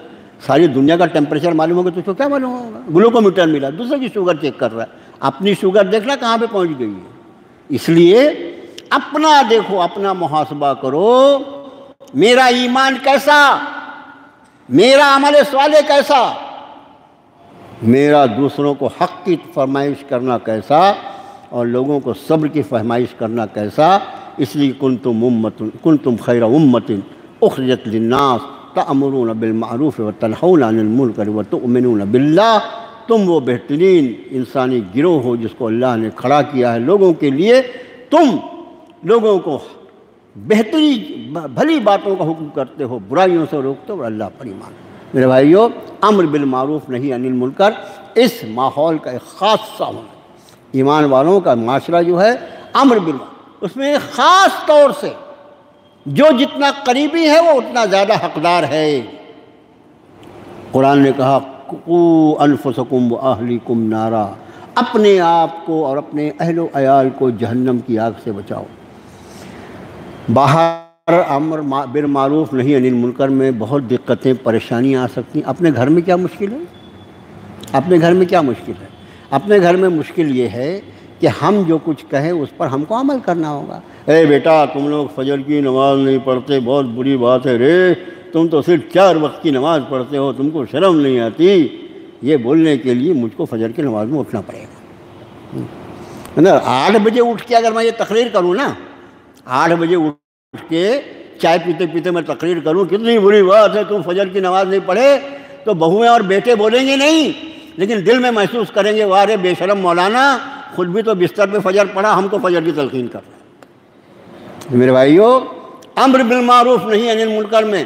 ساری دنیا کا ٹیمپریچر معلوم ہوگا تو اس کو کیا معلوم ہوگا، گلوکو میٹر ملا دوسرے کی شوگر چیک کر رہا ہے، اپنی شوگر دیکھنا کہاں پہ پہنچ گئی ہے۔ اس لیے اپنا دیکھو، اپنا محاسبہ کرو، میرا ایمان کیسا، میرا عمل صالح کیسا، میرا دوسروں کو حق کی فرمائش کرنا کیسا اور لوگوں کو صبر کی فرمائش کرنا کیسا۔ اس لیے کنتم خیر امت اخرجت للناس تأمرون بالمعروف وتنہون عن المنکر وتؤمنون باللہ، تم وہ بہترین انسانی گروہ ہو جس کو اللہ نے کھڑا کیا ہے لوگوں کے لیے، تم لوگوں کو بہتری بھلی باتوں کا حکم کرتے ہو، برائیوں سے روکتے ہو اور اللہ پر ایمان۔ میرے بھائیو، امر بالمعروف نہیں عن المنکر اس ماحول کا ایک خاص ہونا۔ ایمان والوں کا معاشرہ جو ہے امر بالمعروف، اس میں ایک خاص طور سے جو جتنا قریبی ہے وہ اتنا زیادہ حقدار ہے۔ قرآن نے کہا قوا انفسکم واہلیکم نارا، اپنے آپ کو اور اپنے اہل و عیال کو جہنم کی آگ سے بچاؤ۔ باہر امر بالمعروف نہی عن المنکر میں بہت دقتیں پریشانیاں آ سکتی ہیں۔ اپنے گھر میں کیا مشکل ہے؟ اپنے گھر میں کیا مشکل ہے؟ اپنے گھر میں مشکل یہ ہے کہ ہم جو کچھ کہیں اس پر ہم کو عمل کرنا ہوگا۔ اے بیٹا تم لوگ فجر کی نماز نہیں پڑھتے، بہت بری بات ہے رے، تم تو صرف 4 وقت کی نماز پڑھتے ہو، تم کو شرم نہیں آتی؟ یہ بولنے کے لیے مجھ کو فجر کی نماز میں اٹھنا پڑے گا۔ 8 بجے اٹھ کے اگر میں یہ تقریر کروں نا، 8 بجے اٹھ کے چائے پیتے پیتے میں تقریر کروں کتنی بری بات ہے تم فجر کی نماز نہیں پڑھے، تو بہویں اور بیٹے بولیں گے نہیں، لیکن دل میں محسوس کریں گے واہ رے بے شرم مولانا، خود بھی تو بستر پہ فجر پڑھا، ہم کو فجر کی تلقین کر رہا ہے۔ میرے بھائیو، امر بالمعروف نہی عن المنکر میں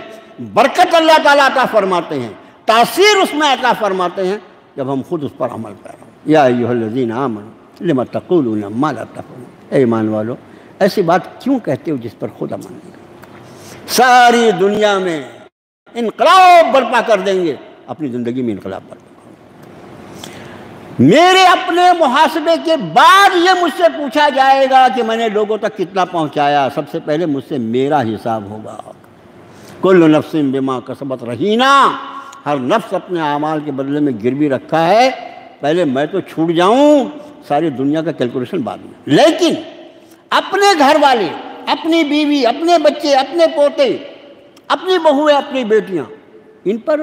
برکت اللہ تعالیٰ عطا فرماتے ہیں، تاثیر اس میں عطا فرماتے ہیں جب ہم خود اس پر عمل کر رہے ہیں۔ یا ایھا الذین آمنوا لم تقولون ما لا تفعلون، اے ایمان والو ایسی بات کیوں کہتے ہو جس پر خود عمل نہیں کرتے؟ ساری دنیا میں انقلاب برپا کر دیں گے، اپنی زندگی میں انقلاب برپا۔ میرے اپنے محاسبے کے بعد یہ مجھ سے پوچھا جائے گا کہ میں نے لوگوں تک کتنا پہنچایا، سب سے پہلے مجھ سے میرا حساب ہوگا۔ کل نفس بما کسبت رہینہ، ہر نفس اپنے اعمال کے بدلے میں گروی رکھا ہے، پہلے میں تو چھوٹ جاؤں، ساری دنیا کا کیلکولیشن بعد میں۔ لیکن اپنے گھر والے، اپنی بیوی، اپنے بچے، اپنے پوتے، اپنی بہویں، اپنی بیٹیاں، ان پر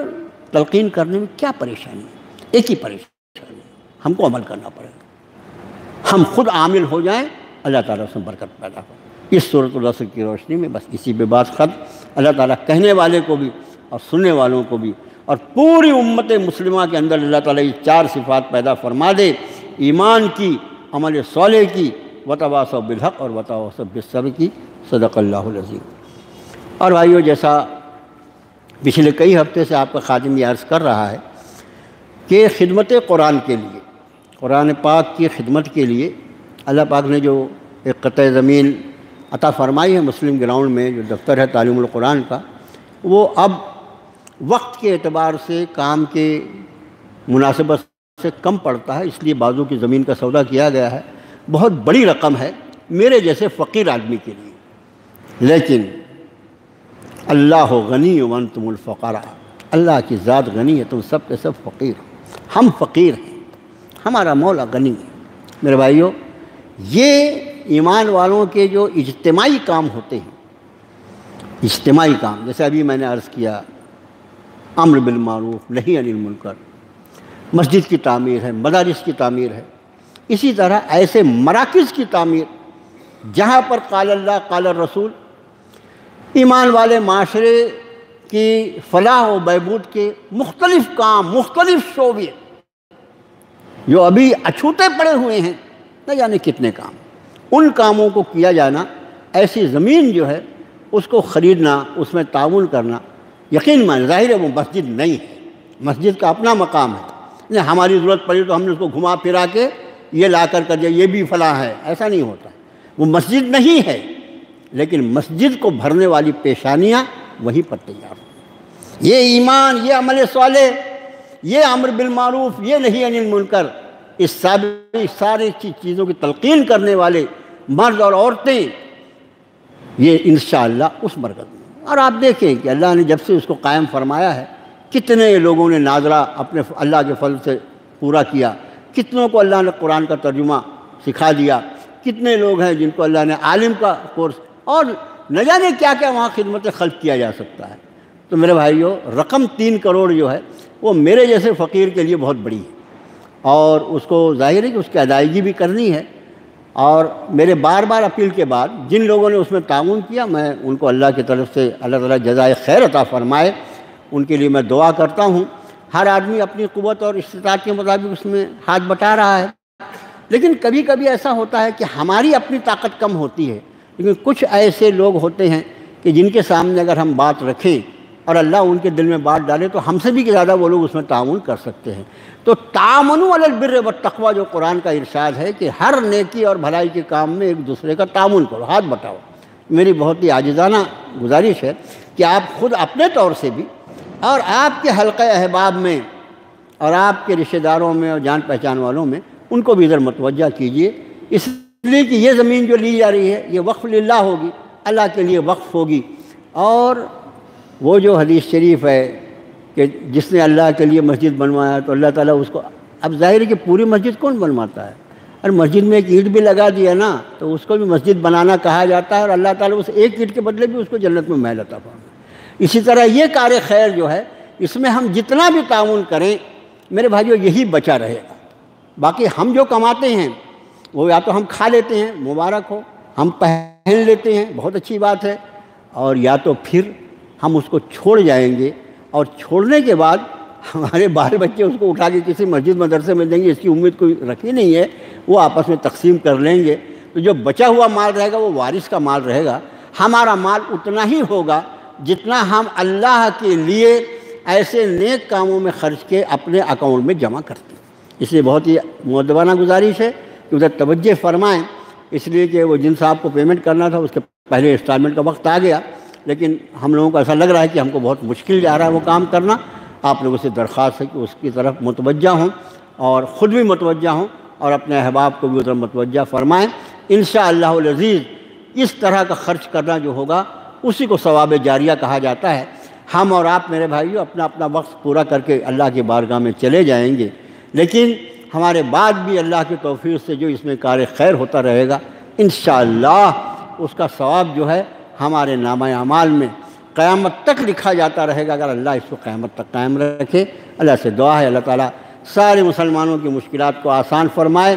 تلقین کرنے میں کیا پریشانی ہے؟ ایک ہی پریشانی، ہم کو عمل کرنا پڑے گا۔ ہم خود عامل ہو جائیں، اللہ تعالیٰ سے برکت پیدا ہو۔ اس سورۃ العصر کی روشنی میں بس اسی پہ بات ختم۔ اللہ تعالیٰ کہنے والے کو بھی اور سننے والوں کو بھی اور پوری امت مسلمہ کے اندر اللہ تعالیٰ یہ 4 صفات پیدا فرما دے، ایمان کی، عمل صالح کی، وتواصوا بالحق اور وتواصوا بالصبر کی۔ صدق اللہ العظیم۔ اور بھائیو، جیسا پچھلے کئی ہفتے سے آپ کا خادم یہ عرض کر رہا ہے کہ خدمت قرآن کے لیے، قرآن پاک کی خدمت کے لیے اللہ پاک نے جو ایک قطع زمین عطا فرمائی ہے مسلم گراؤنڈ میں، جو دفتر ہے تعلیم القرآن کا، وہ اب وقت کے اعتبار سے کام کے مناسبت سے کم پڑتا ہے، اس لیے بازو کی زمین کا سودا کیا گیا ہے۔ بہت بڑی رقم ہے میرے جیسے فقیر آدمی کے لیے، لیکن اللہ غنی وانتم الفقراء، اللہ کی ذات غنی ہے، تم سب کے سب فقیر ہو، ہم فقیر ہیں، ہمارا مولا غنی ہے۔ میرے بھائیو، یہ ایمان والوں کے جو اجتماعی کام ہوتے ہیں، اجتماعی کام، جیسے ابھی میں نے عرض کیا، امر بالمعروف نہی عن المنکر، مسجد کی تعمیر ہے، مدارس کی تعمیر ہے، اسی طرح ایسے مراکز کی تعمیر جہاں پر قال اللہ قال الرسول، ایمان والے معاشرے کی فلاح و بہبود کے مختلف کام، مختلف شعبے جو ابھی اچھوتے پڑے ہوئے ہیں، نہ جانے کتنے کام، ان کاموں کو کیا جانا، ایسی زمین جو ہے اس کو خریدنا، اس میں تعاون کرنا، یقین مانے ظاہر ہے وہ مسجد نہیں ہے، مسجد کا اپنا مقام ہے، ہماری ضرورت پڑی تو ہم نے اس کو گھما پھرا کے یہ لا کر دیا، یہ بھی فلاں ہے، ایسا نہیں ہوتا، وہ مسجد نہیں ہے، لیکن مسجد کو بھرنے والی پیشانیاں وہیں پر تیار ہوں۔ یہ ایمان، یہ عمل صالح، یہ امر بالمعروف، یہ نہی عن المنکر، اس سارے چیزوں کی تلقین کرنے والے مرد اور عورتیں، یہ انشاءاللہ اس مرکز میں۔ اور آپ دیکھیں کہ اللہ نے جب سے اس کو قائم فرمایا ہے، کتنے لوگوں نے ناظرہ اپنے اللہ کے فضل سے پورا کیا، کتنوں کو اللہ نے قرآن کا ترجمہ سکھا دیا، کتنے لوگ ہیں جن کو اللہ نے عالم کا کورس، اور نہ جانے کیا کیا وہاں خدمت خلق کیا جا سکتا ہے۔ تو میرے بھائیو، رقم 3 کروڑ جو ہے وہ میرے جیسے فقیر کے لیے بہت بڑی ہے، اور اس کو ظاہر ہے کہ اس کی ادائیگی بھی کرنی ہے، اور میرے بار بار اپیل کے بعد جن لوگوں نے اس میں تعاون کیا، میں ان کو اللہ کی طرف سے اللہ تعالیٰ جزائے خیر عطا فرمائے، ان کے لیے میں دعا کرتا ہوں۔ ہر آدمی اپنی قوت اور استطاعت کے مطابق اس میں ہاتھ بٹا رہا ہے، لیکن کبھی کبھی ایسا ہوتا ہے کہ ہماری اپنی طاقت کم ہوتی ہے، لیکن کچھ ایسے لوگ ہوتے ہیں کہ جن کے سامنے اگر ہم بات رکھیں اور اللہ ان کے دل میں بات ڈالے تو ہم سے بھی زیادہ وہ لوگ اس میں تعاون کر سکتے ہیں۔ تو تعاونوا علی البر والتقوی جو قرآن کا ارشاد ہے کہ ہر نیکی اور بھلائی کے کام میں ایک دوسرے کا تعاون کرو، ہاتھ بٹاؤ۔ میری بہت ہی عاجزانہ گزارش ہے کہ آپ خود اپنے طور سے بھی اور آپ کے حلقہ احباب میں اور آپ کے رشتہ داروں میں اور جان پہچان والوں میں ان کو بھی ادھر متوجہ کیجئے، اس لیے کہ یہ زمین جو لی جا رہی ہے یہ وقف للہ ہوگی، اللہ کے لیے وقف ہوگی۔ اور وہ جو حدیث شریف ہے کہ جس نے اللہ کے لیے مسجد بنوایا تو اللہ تعالیٰ اس کو، اب ظاہر ہے کہ پوری مسجد کون بنواتا ہے، اور مسجد میں ایک اینٹ بھی لگا دیا نا تو اس کو بھی مسجد بنانا کہا جاتا ہے، اور اللہ تعالیٰ اس ایک اینٹ کے بدلے بھی اس کو جنت میں محل عطا فرمائے۔ اسی طرح یہ کار خیر جو ہے اس میں ہم جتنا بھی تعاون کریں میرے بھائیو یہی بچا رہے گا۔ باقی ہم جو کماتے ہیں وہ یا تو ہم کھا لیتے ہیں، مبارک ہو، ہم پہن لیتے ہیں، بہت اچھی بات ہے، اور یا تو پھر ہم اس کو چھوڑ جائیں گے، اور چھوڑنے کے بعد ہمارے بال بچے اس کو اٹھا کے کسی مسجد مدرسے میں دیں گے، اس کی امید کوئی رکھی نہیں ہے، وہ آپس میں تقسیم کر لیں گے۔ تو جو بچا ہوا مال رہے گا وہ وارث کا مال رہے گا۔ ہمارا مال اتنا ہی ہوگا جتنا ہم اللہ کے لیے ایسے نیک کاموں میں خرچ کے اپنے اکاؤنٹ میں جمع کرتے ہیں۔ اس لیے بہت ہی مؤدبانہ گزارش ہے کہ ادھر توجہ فرمائیں، اس لیے کہ وہ جن صاحب کو پیمنٹ کرنا تھا اس کے پہلے انسٹالمنٹ کا وقت آ گیا، لیکن ہم لوگوں کو ایسا لگ رہا ہے کہ ہم کو بہت مشکل جا رہا ہے وہ کام کرنا۔ آپ لوگوں سے درخواست ہے کہ اس کی طرف متوجہ ہوں اور خود بھی متوجہ ہوں اور اپنے احباب کو بھی ادھر متوجہ فرمائیں۔ انشاءاللہ العزیز اس طرح کا خرچ کرنا جو ہوگا اسی کو ثواب جاریہ کہا جاتا ہے۔ ہم اور آپ میرے بھائیو اپنا اپنا وقت پورا کر کے اللہ کی بارگاہ میں چلے جائیں گے، لیکن ہمارے بعد بھی اللہ کی توفیق سے جو اس میں کار خیر ہوتا رہے گا انشاءاللہ اس کا ثواب جو ہے ہمارے نامہ اعمال میں قیامت تک لکھا جاتا رہے گا، اگر اللہ اس کو قیامت تک قائم رکھے۔ اللہ سے دعا ہے اللہ تعالیٰ سارے مسلمانوں کی مشکلات کو آسان فرمائے،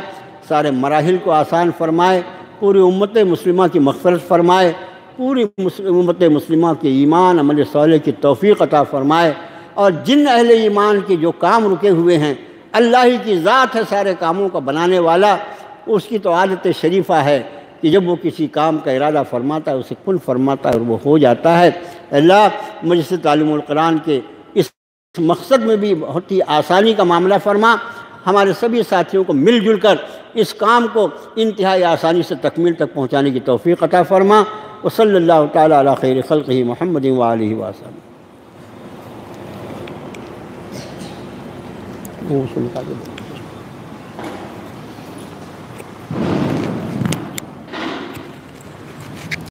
سارے مراحل کو آسان فرمائے، پوری امت مسلمہ کی مغفرت فرمائے، پوری امت مسلمہ کے ایمان عمل صالح کی توفیق عطا فرمائے، اور جن اہل ایمان کے جو کام رکے ہوئے ہیں اللہ ہی کی ذات ہے سارے کاموں کا بنانے والا، اس کی تو عادت شریفہ ہے کہ جب وہ کسی کام کا ارادہ فرماتا ہے اسے کن فرماتا ہے اور وہ ہو جاتا ہے۔ اللہ مجلس تعلیم القرآن کے اس مقصد میں بھی بہت ہی آسانی کا معاملہ فرما، ہمارے سبھی ساتھیوں کو مل جل کر اس کام کو انتہائی آسانی سے تکمیل تک پہنچانے کی توفیق عطا فرما۔ وصلی اللہ تعالیٰ علی خیر خلقہ محمد وآلہ وسلم۔